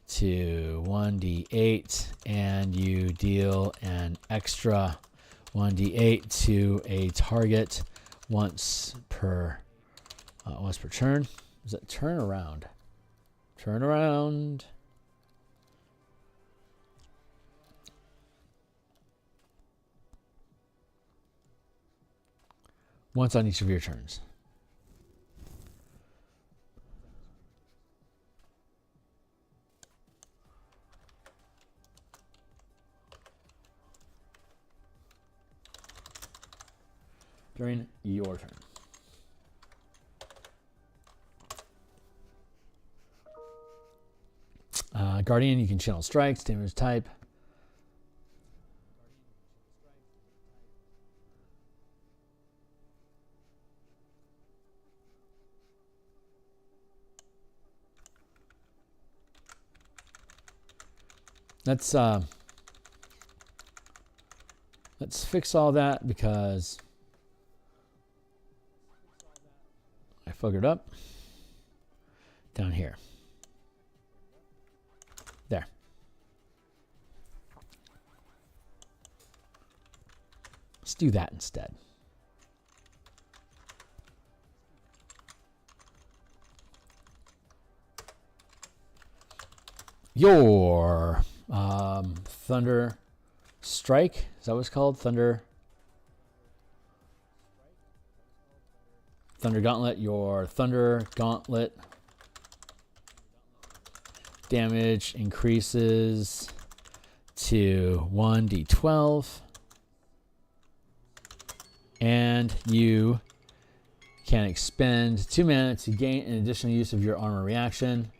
to 1d8, and you deal an extra 1d8 to a target once per turn. Is that turn around? Turn around. Once on each of your turns. During your turn. Guardian, you can channel strikes, damage type. Let's fix all that because I fuckered up down here. There. Let's do that instead. Your Thunder Strike, is that what it's called? Thunder Gauntlet. Your Thunder Gauntlet damage increases to 1d12, and you can expend 2 mana to gain an additional use of your armor reaction.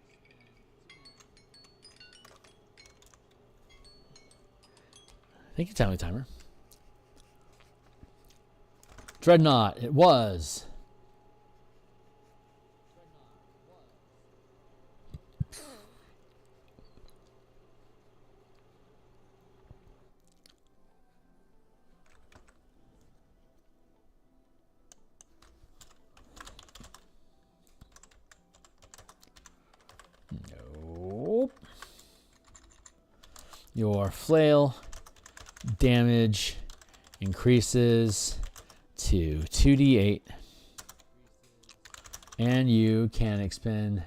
Thank you, Timely Timer. Dreadnought, it was. Nope. Your flail damage increases to 2d8, and you can expend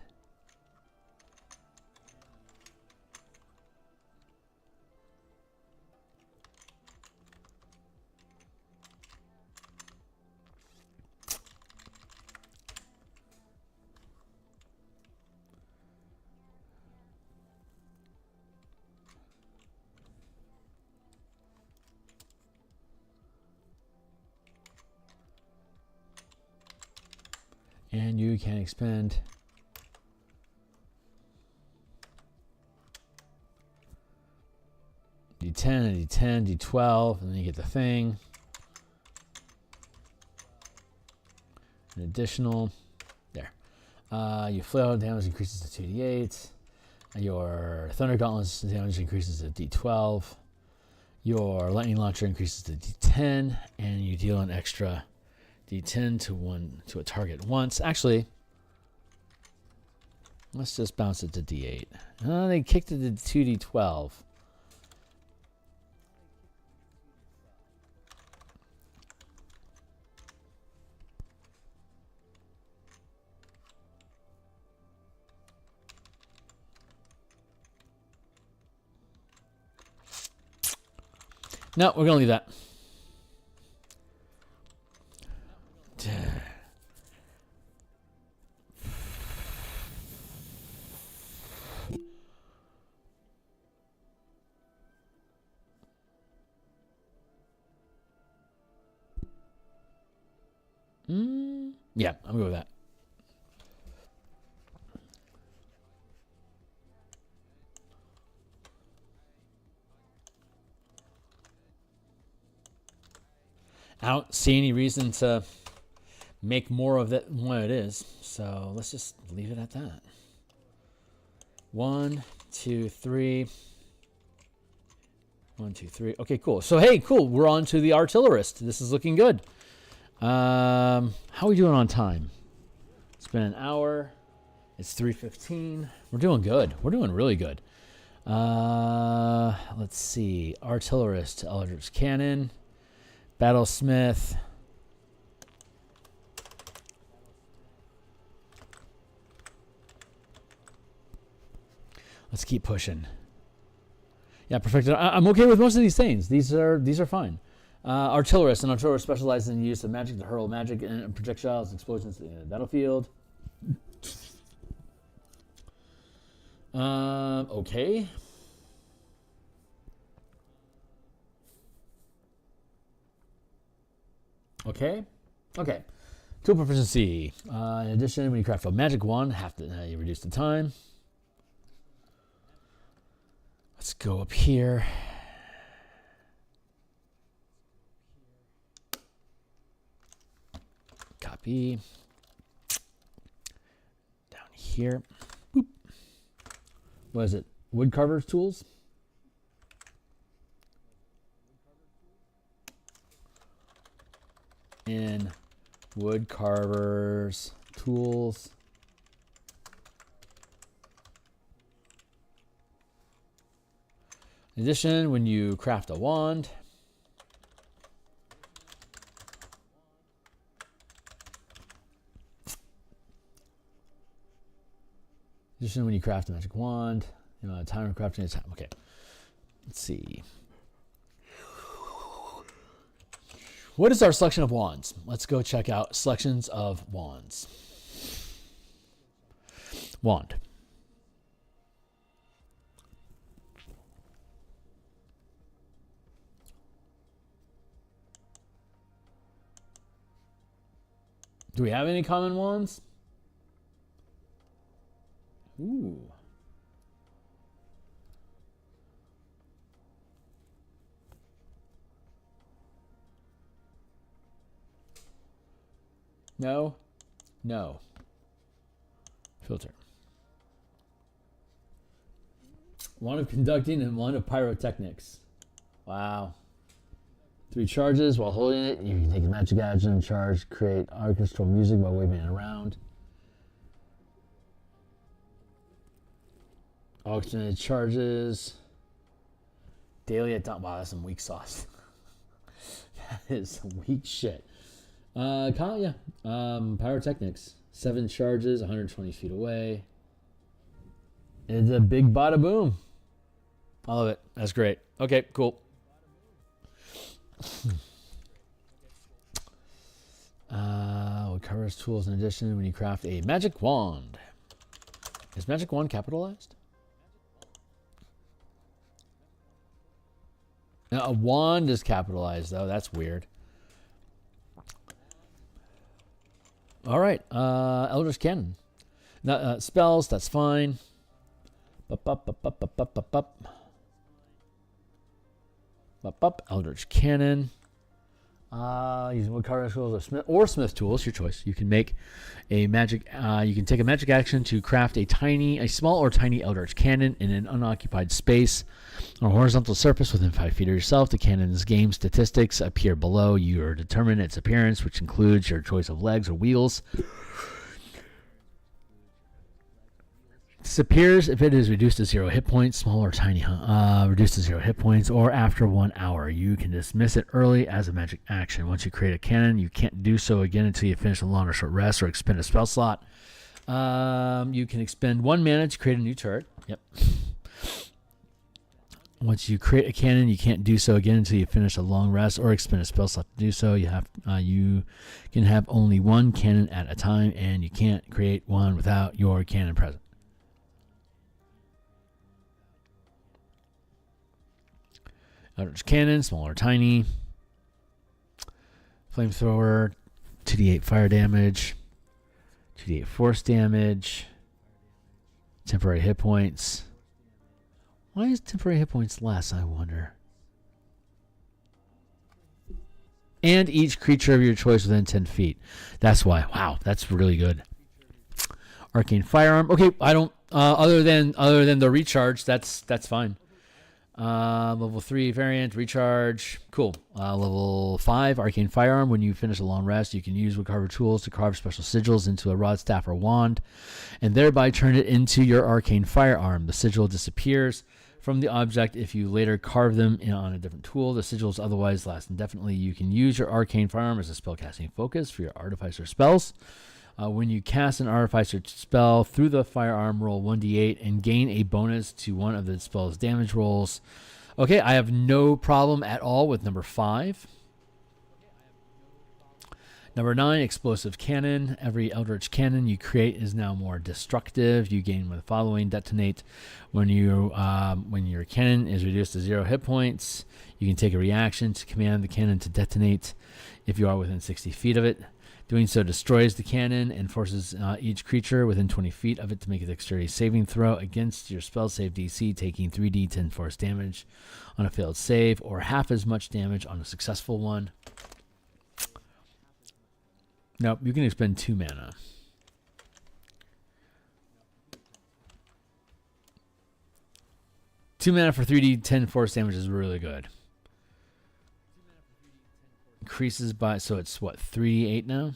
D10 and D10, D12, and then you get the thing. An additional, there. Your flail damage increases to 2d8. Your Thunder Gauntlets damage increases to d12. Your Lightning Launcher increases to d10, and you deal an extra d10 to a target once. Actually, let's just bounce it to d8. They kicked it to 2d12. No, we're gonna leave that. Yeah, I'm good with that. I don't see any reason to make more of it than what it is. So let's just leave it at that. 1, 2, 3. 1, 2, 3. Okay, cool. So, hey, cool. We're on to the Artillerist. This is looking good. How are we doing on time? It's been an hour. It's 3:15. We're doing good. We're doing really good. Let's see. Artillerist, Eldritch Cannon, Battlesmith. Let's keep pushing. Yeah, perfect. I'm okay with most of these things. These are fine. Artillerist. An artillerist specializes in the use of magic to hurl magic and projectiles, explosions in the battlefield. Okay. Okay. Tool proficiency. In addition, when you craft a magic wand, you reduce the time. Let's go up here. Copy. Down here. Boop. What is it? Woodcarver's tools? In Woodcarver's tools. In addition, when you craft a wand, addition, when you craft a magic wand, time of crafting is time. Okay. Let's see. What is our selection of wands? Let's go check out selections of wands. Wand. Do we have any common wands? Ooh. No. No. Filter. One of conducting and one of pyrotechnics. Wow. 3 charges. While holding it, you can take a magic action and charge, create orchestral music by waving it around. Alternate charges. Daily at dawn. Wow, that's some weak sauce. That is some weak shit. Yeah. Pyrotechnics. 7 charges, 120 feet away. It's a big bada boom. I love it. That's great. Okay, cool. What covers tools in addition when you craft a magic wand? Is magic wand capitalized? Now, a wand is capitalized though. That's weird. All right, Eldritch Cannon. Now, spells, that's fine. Eldritch Cannon. Using woodcarver tools or smith tools, your choice. You can make a magic. You can take a magic action to craft a small or tiny Eldritch Cannon in an unoccupied space or horizontal surface within 5 feet of yourself. The cannon's game statistics appear below. You determine its appearance, which includes your choice of legs or wheels. Disappears if it is reduced to 0 hit points, small or tiny, reduced to 0 hit points, or after 1 hour. You can dismiss it early as a magic action. Once you create a cannon, you can't do so again until you finish a long or short rest or expend a spell slot. You can expend 1 mana to create a new turret. Yep. Once you create a cannon, you can't do so again until you finish a long rest or expend a spell slot to do so. You can have only 1 cannon at a time, and you can't create one without your cannon present. Eldritch Cannon, small or tiny. Flamethrower, 2d8 fire damage, 2d8 force damage, temporary hit points. Why is temporary hit points less, I wonder? And each creature of your choice within 10 feet. That's why. Wow, that's really good. Arcane Firearm. Okay, I don't other than the recharge, that's fine. Level 3 variant, recharge, cool. Level 5, Arcane Firearm. When you finish a long rest, you can use woodcarver tools to carve special sigils into a rod, staff, or wand, and thereby turn it into your Arcane Firearm. The sigil disappears from the object if you later carve them on a different tool. The sigils otherwise last indefinitely. You can use your Arcane Firearm as a spellcasting focus for your Artificer spells. When you cast an Artificer spell through the firearm, roll 1d8 and gain a bonus to one of the spell's damage rolls. Okay, I have no problem at all with number 5. Number 9, Explosive Cannon. Every Eldritch Cannon you create is now more destructive. You gain the following: detonate when your cannon is reduced to 0 hit points. You can take a reaction to command the cannon to detonate if you are within 60 feet of it. Doing so destroys the cannon and forces each creature within 20 feet of it to make a dexterity saving throw against your spell save DC, taking 3d10 force damage on a failed save, or half as much damage on a successful one. Nope, you can expend 2 mana. Two mana for 3d10 force damage is really good. Increases by, so it's what, 3d8 now?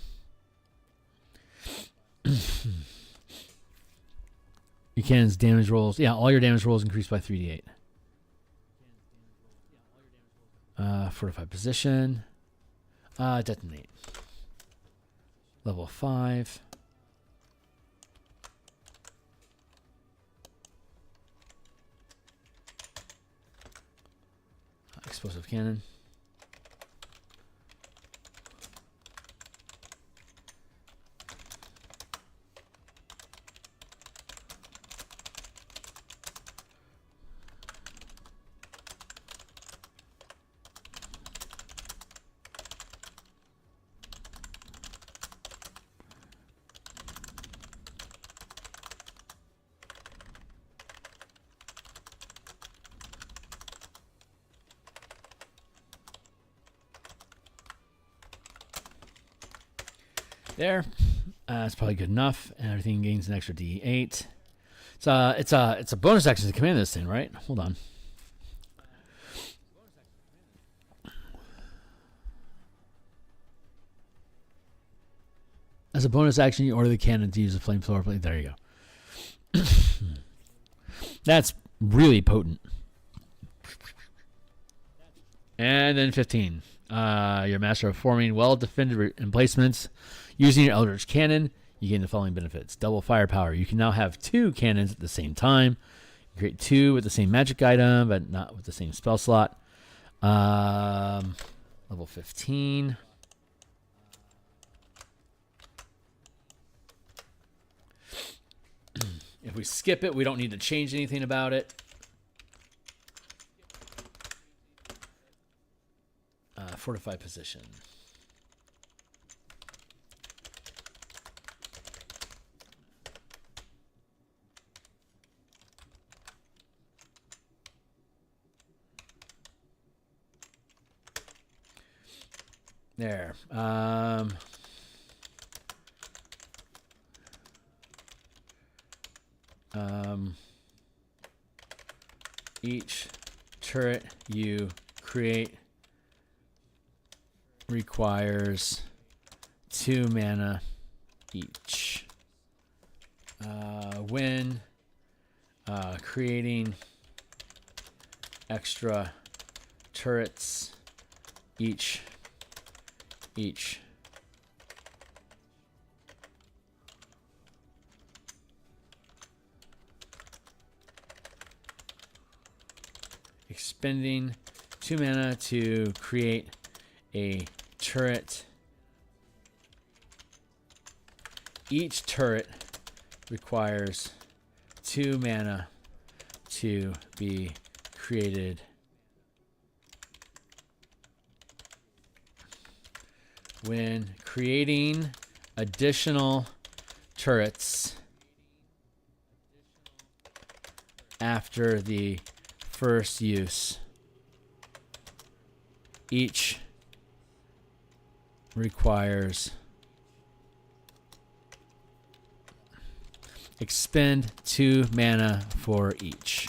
Your cannon's damage rolls, yeah, all your damage rolls increase by 3d8. Fortified position. Detonate. Level 5. explosive cannon. There, it's probably good enough, and everything gains an extra D8. It's a bonus action to command this thing, right? Hold on. As a bonus action, you order the cannon to use a flamethrower blade. There you go. That's really potent. And then 15. You're master of forming well-defended emplacements. Using your Eldritch Cannon, you gain the following benefits. Double firepower. You can now have 2 cannons at the same time. You create 2 with the same magic item, but not with the same spell slot. Level 15. If we skip it, we don't need to change anything about it. Fortified position. There. Each turret you create requires 2 mana each. When creating extra turrets, each expending 2 mana to create a turret. Each turret requires 2 mana to be created. When creating additional turrets after the first use, each requires expend 2 mana for each.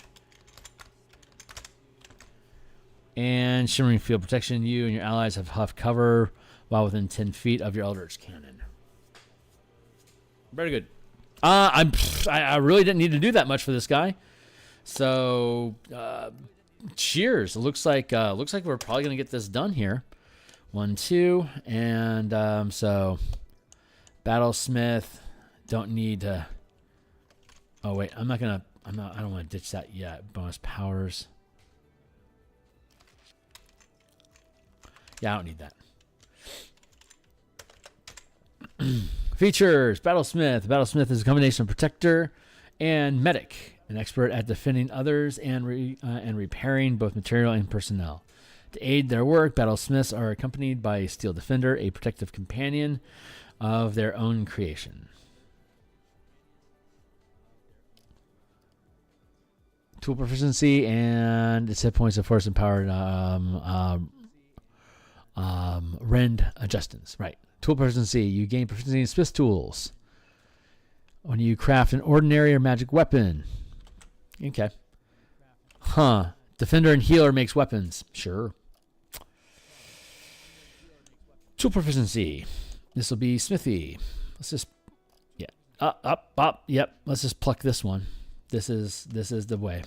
And Shimmering Field Protection. You and your allies have huff cover while within 10 feet of your Eldritch Cannon. Very good. I really didn't need to do that much for this guy. So, cheers. It looks like we're probably gonna get this done here. 1, 2, and so Battlesmith. Don't need to. Oh wait, I don't want to ditch that yet. Bonus powers. Yeah, I don't need that. Features. Battlesmith. Battlesmith is a combination of protector and medic, an expert at defending others and repairing both material and personnel. To aid their work, battlesmiths are accompanied by a steel defender, a protective companion of their own creation. Tool proficiency and its hit points of force and power rend adjustments. Right. Tool proficiency. You gain proficiency in Smith tools when you craft an ordinary or magic weapon. Okay. Huh. Defender and healer makes weapons. Sure. Tool proficiency. This will be smithy. Let's just, yeah. Up. Yep. Let's just pluck this one. This is the way.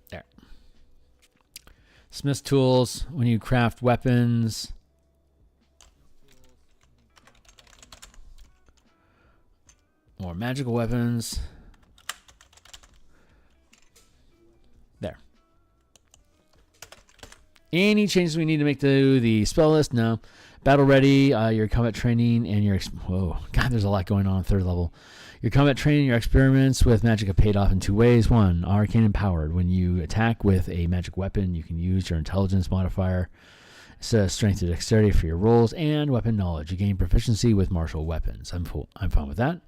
There. Smith's tools, when you craft weapons. More magical weapons. There. Any changes we need to make to the spell list? No. Battle ready, your combat training, and your... Whoa. God, there's a lot going on 3rd level. Your combat training, your experiments with magic have paid off in 2 ways. 1, arcane empowered. When you attack with a magic weapon, you can use your intelligence modifier, strength and dexterity for your rolls, and weapon knowledge. You gain proficiency with martial weapons. I'm fine with that.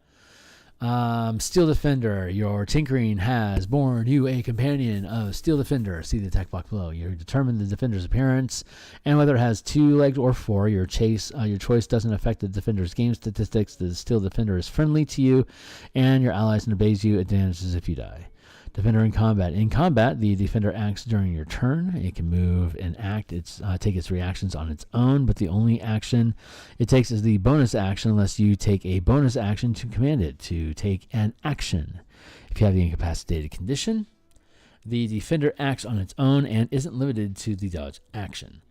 Steel Defender. Your tinkering has born you a companion of Steel Defender. See the attack block below. You determine the defender's appearance and whether it has 2 legs or 4. Your choice doesn't affect the defender's game statistics. The Steel Defender is friendly to you and your allies and obeys you. It damages if you die. Defender in combat. In combat, the defender acts during your turn. It can move and act. Take its reactions on its own, but the only action it takes is the bonus action unless you take a bonus action to command it to take an action. If you have the incapacitated condition, the defender acts on its own and isn't limited to the dodge action.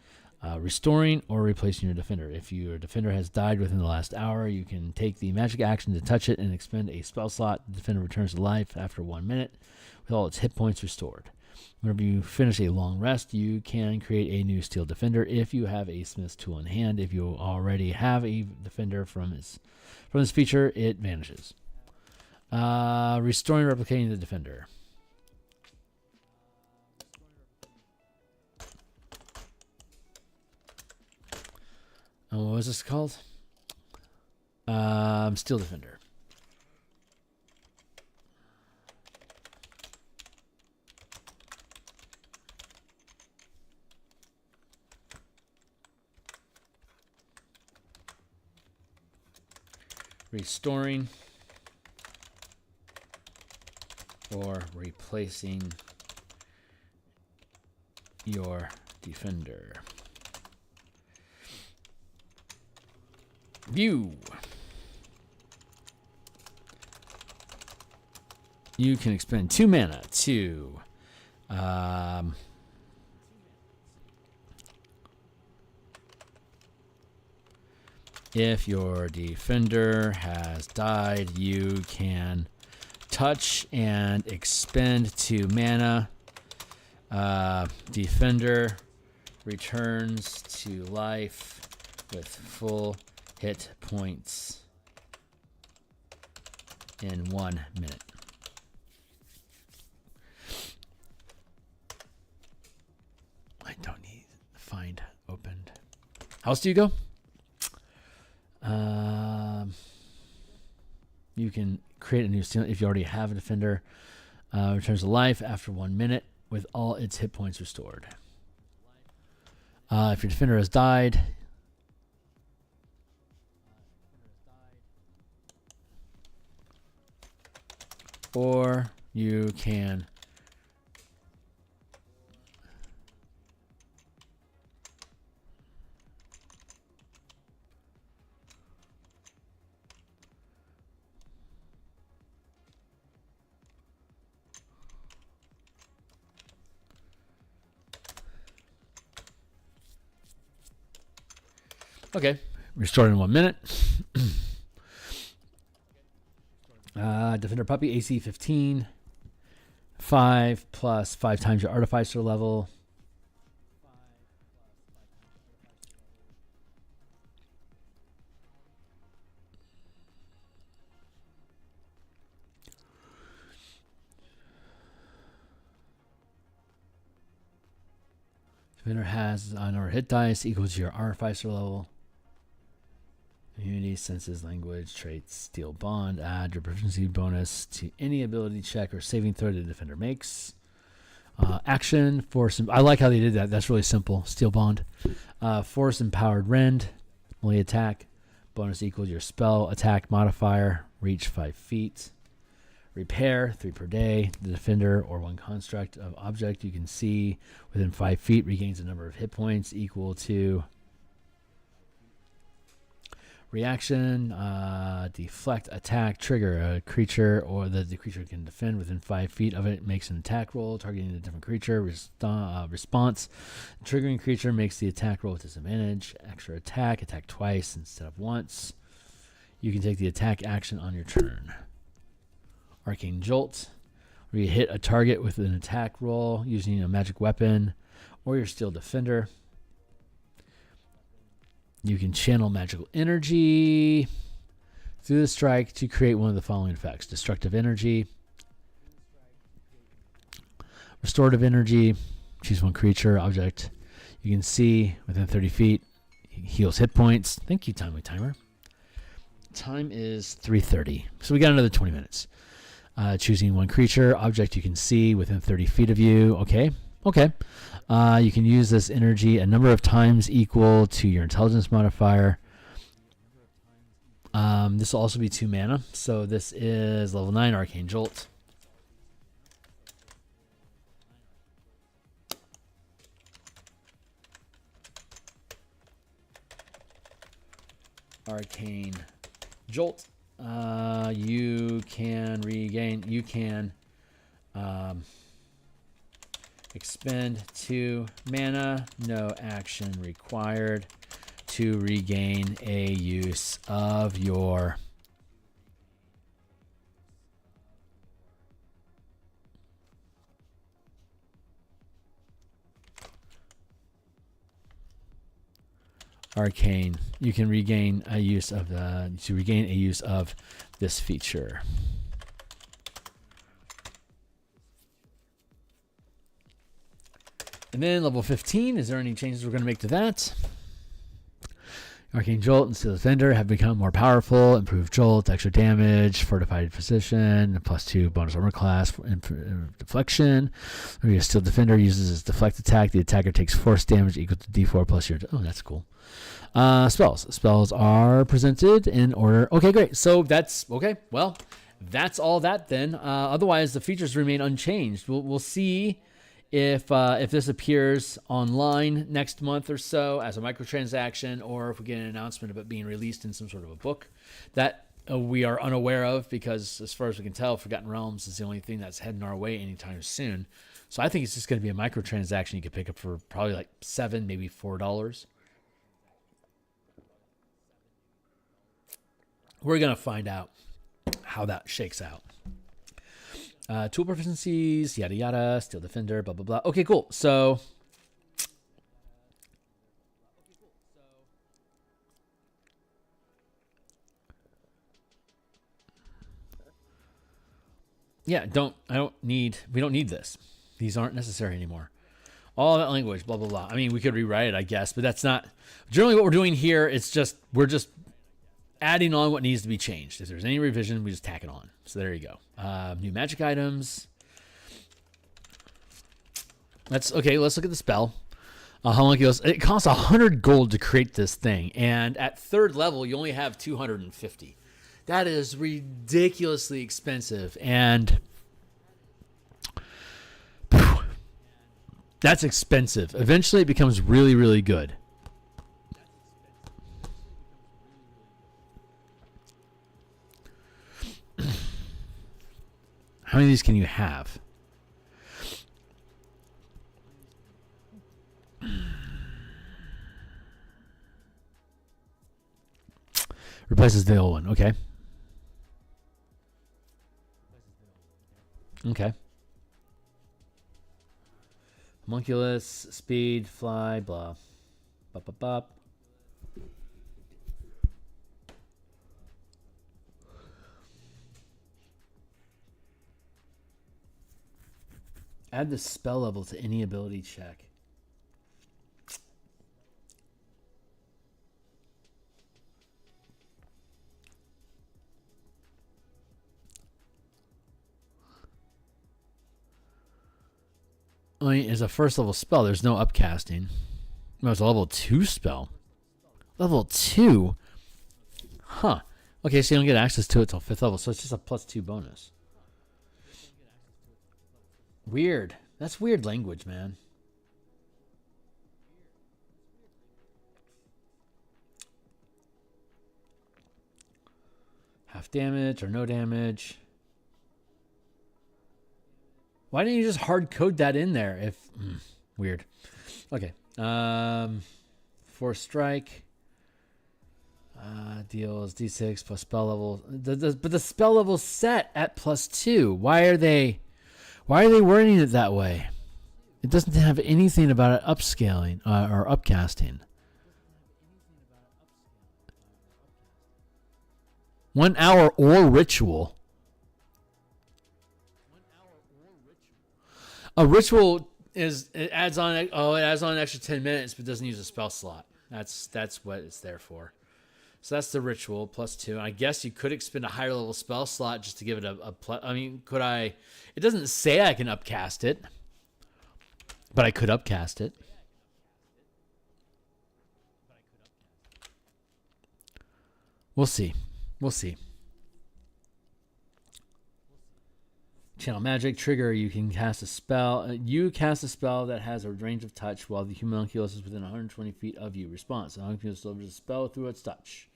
Restoring or replacing your defender. If your defender has died within the last hour, you can take the magic action to touch it and expend a spell slot. The defender returns to life after 1 minute with all its hit points restored. Whenever you finish a long rest, you can create a new Steel Defender if you have a Smith's tool in hand. If you already have a defender from this feature, it vanishes. Restoring or replicating the defender. What was this called? Steel Defender. Restoring or replacing your defender. View. You can expend 2 mana to if your defender has died, you can touch and expend 2 mana. Defender returns to life with full hit points in 1 minute. I don't need find opened. How else do you go? You can create a new steel if you already have a defender. Returns to life after 1 minute with all its hit points restored. If your defender has died, or you can okay, restored in 1 minute. Defender Puppy, AC 15. 5 plus 5 times your Artificer level. Defender has another hit dice equal to your Artificer level. Immunity, senses, language, traits, steel bond. Add your proficiency bonus to any ability check or saving throw the defender makes. Action, force. I like how they did that. That's really simple. Steel bond. Force empowered rend. Melee attack. Bonus equals your spell attack modifier. Reach 5 feet. Repair 3 per day. The defender or one construct of object you can see within 5 feet regains a number of hit points equal to. Reaction, deflect, attack, trigger a creature, or that the creature can defend within 5 feet of it, makes an attack roll targeting a different creature. Response, triggering creature makes the attack roll with disadvantage. Extra attack, attack twice instead of once. You can take the attack action on your turn. Arcane Jolt, where you hit a target with an attack roll using a magic weapon or your Steel Defender. You can channel magical energy through the strike to create one of the following effects. Destructive energy, restorative energy, choose one creature, object you can see within 30 feet, heals hit points. Thank you, timer. Time is 3:30, so we got another 20 minutes. Choosing one creature, object you can see within 30 feet of you. Okay. You can use this energy a number of times equal to your intelligence modifier. This will also be 2 mana. So this is level 9 Arcane Jolt. Arcane Jolt. You can expend 2 mana, no action required, to regain a use of your arcane. You can regain a use of this feature. And then level 15, is there any changes we're going to make to that? Arcane Jolt and Steel Defender have become more powerful. Improved Jolt, extra damage, fortified position, +2 bonus armor class, deflection. Your Steel Defender uses its deflect attack. The attacker takes force damage equal to D4 plus your... Oh, that's cool. Spells. Spells are presented in order. Okay, great. So that's... Okay, well, that's all that then. Otherwise, the features remain unchanged. We'll see... If this appears online next month or so as a microtransaction, or if we get an announcement of it being released in some sort of a book that we are unaware of, because as far as we can tell, Forgotten Realms is the only thing that's heading our way anytime soon. So I think it's just going to be a microtransaction you could pick up for probably like $7, maybe $4. We're going to find out how that shakes out. Tool proficiencies, yada yada, Steel Defender, blah blah blah. Okay, cool. So yeah, we don't need this. These aren't necessary anymore. All that language, blah blah blah. I mean, we could rewrite it, I guess, but that's not generally what we're doing here. It's just we're just adding on what needs to be changed. If there's any revision, we just tack it on. So there you go. New magic items. Let's look at the spell. How long it goes? It costs 100 gold to create this thing, and at 3rd level, you only have 250. That is ridiculously expensive, and that's expensive. Eventually, it becomes really, really good. How many of these can you have? Replaces the old one. Okay. Okay. Homunculus, speed, fly, blah. Bop, bop, bop. Add the spell level to any ability check. I mean, it's a 1st level spell. There's no upcasting. No, it's a level 2 spell. Level 2? Huh. Okay, so you don't get access to it till 5th level, so it's just a +2 bonus. Weird. That's weird language, man. Half damage or no damage. Why didn't you just hard code that in there? If weird. Okay. 4 strike. Deals D6 plus spell level. But the spell level's set at +2. Why are they wording it that way? It doesn't have anything about it upscaling or upcasting. 1 hour or ritual. A ritual it adds on an extra 10 minutes, but doesn't use a spell slot. That's what it's there for. So that's the ritual +2. I guess you could expend a higher level spell slot just to give it a plus. I mean, could I? It doesn't say I can upcast it, but I could upcast it. We'll see. Channel magic trigger. You can cast a spell. You cast a spell that has a range of touch while the homunculus is within 120 feet of you. Response: the homunculus delivers a spell through its touch.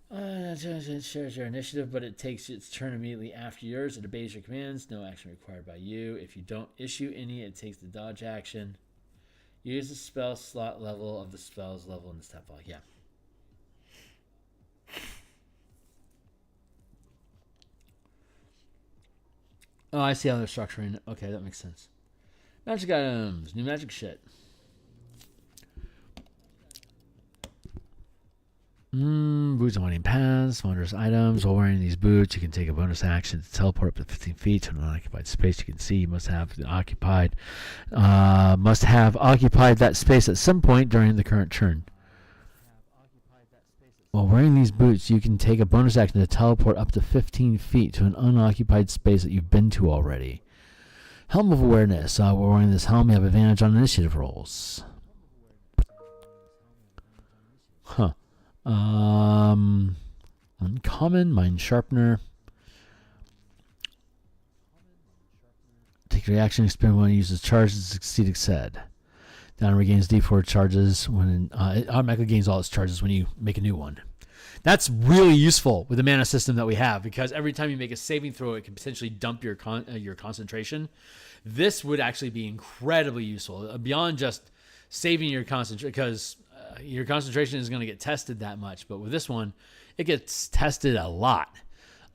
It shares your initiative, but it takes its turn immediately after yours. It obeys your commands. No action required by you. If you don't issue any, it takes the dodge action. Use the spell slot level of the spell's level in the stat block. Yeah. Oh, I see how they're structuring it. Okay, that makes sense. Magic items. New magic shit. Boots on winding paths. Wondrous items. While wearing these boots, you can take a bonus action to teleport up to 15 feet to an unoccupied space. You can see you must have occupied that space at some point during the current turn. While wearing these boots, you can take a bonus action to teleport up to 15 feet to an unoccupied space that you've been to already. Helm of Awareness. While wearing this helm, you have advantage on initiative rolls. Huh. Uncommon, Mind Sharpener. Take reaction, expend when it uses charges to succeed, etc. Down regains D4 charges when it automatically gains all its charges when you make a new one. That's really useful with the mana system that we have, because every time you make a saving throw, it can potentially dump your concentration. This would actually be incredibly useful beyond just saving your concentration, because your concentration is going to get tested that much. But with this one, it gets tested a lot.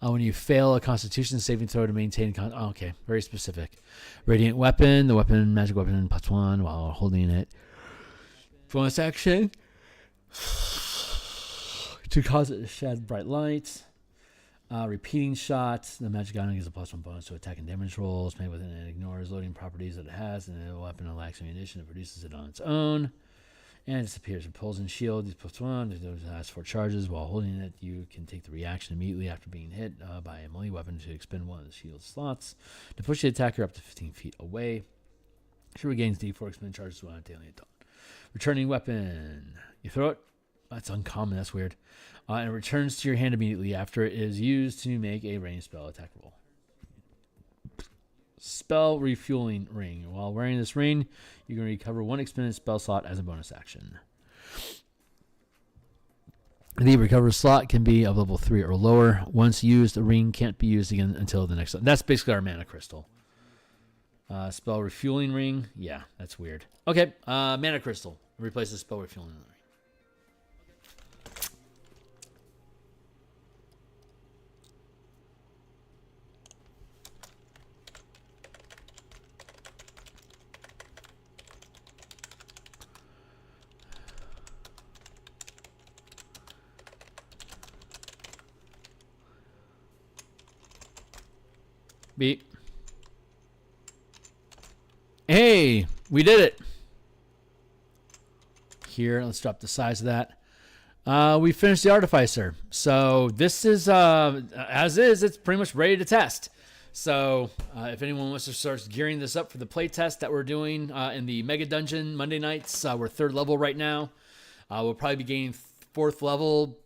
When you fail a Constitution saving throw to maintain... okay, very specific. Radiant Weapon. The weapon, magic weapon, +1 while holding it. Bonus action. To cause it to shed bright light. Repeating shot. The magic item gives a +1 bonus to attack and damage rolls made with it, and it ignores loading properties that it has, and the weapon lacks ammunition. It produces it on its own. And it disappears. Repulsion shield. These +1. It has 4 charges. While holding it, you can take the reaction immediately after being hit by a melee weapon to expend one of the shield slots to push the attacker up to 15 feet away. She regains D4 expend charges while daily at dawn. Returning weapon. You throw it. That's uncommon. That's weird. And it returns to your hand immediately after it is used to make a ranged spell attack roll. Spell Refueling Ring. While wearing this ring, you can recover 1 expended spell slot as a bonus action. The recovered slot can be of level 3 or lower. Once used, the ring can't be used again until the next... That's basically our mana crystal. Spell Refueling Ring. Yeah, that's weird. Okay, mana crystal. Replaces Spell Refueling Ring. Beep. Hey, we did it. Here, let's drop the size of that. We finished the Artificer. So this is, as is, it's pretty much ready to test. So if anyone wants to start gearing this up for the play test that we're doing in the Mega Dungeon Monday nights, we're 3rd level right now. We'll probably be gaining 4th level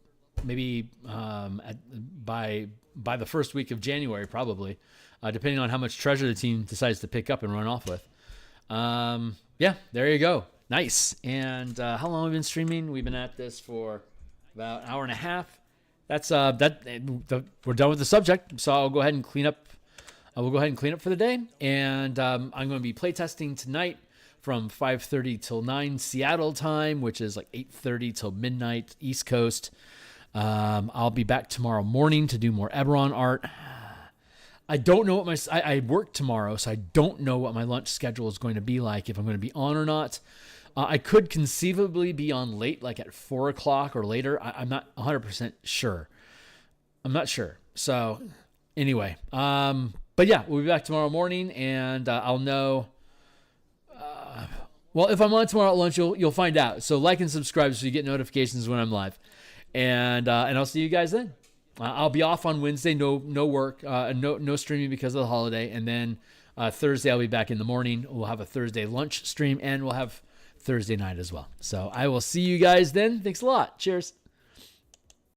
maybe by the first week of January, probably. Depending on how much treasure the team decides to pick up and run off with. Yeah, there you go. Nice. And how long have we been streaming? We've been at this for about an hour and a half. that's we're done with the subject. So I'll go ahead and clean up. We'll go ahead and clean up for the day, and I'm going to be playtesting tonight from 5:30 till 9 Seattle time, which is like 8:30 till midnight East Coast. I'll be back tomorrow morning to do more Eberron art. I don't know what I work tomorrow, so I don't know what my lunch schedule is going to be like, if I'm going to be on or not. I could conceivably be on late, like at 4 o'clock or later. I'm not 100% sure. I'm not sure. So anyway, but yeah, we'll be back tomorrow morning, and I'll know. Well, if I'm on tomorrow at lunch, you'll find out. So like and subscribe so you get notifications when I'm live, and I'll see you guys then. I'll be off on Wednesday, no work, no streaming because of the holiday, and then Thursday I'll be back in the morning. We'll have a Thursday lunch stream, and we'll have Thursday night as well. So I will see you guys then. Thanks a lot. Cheers.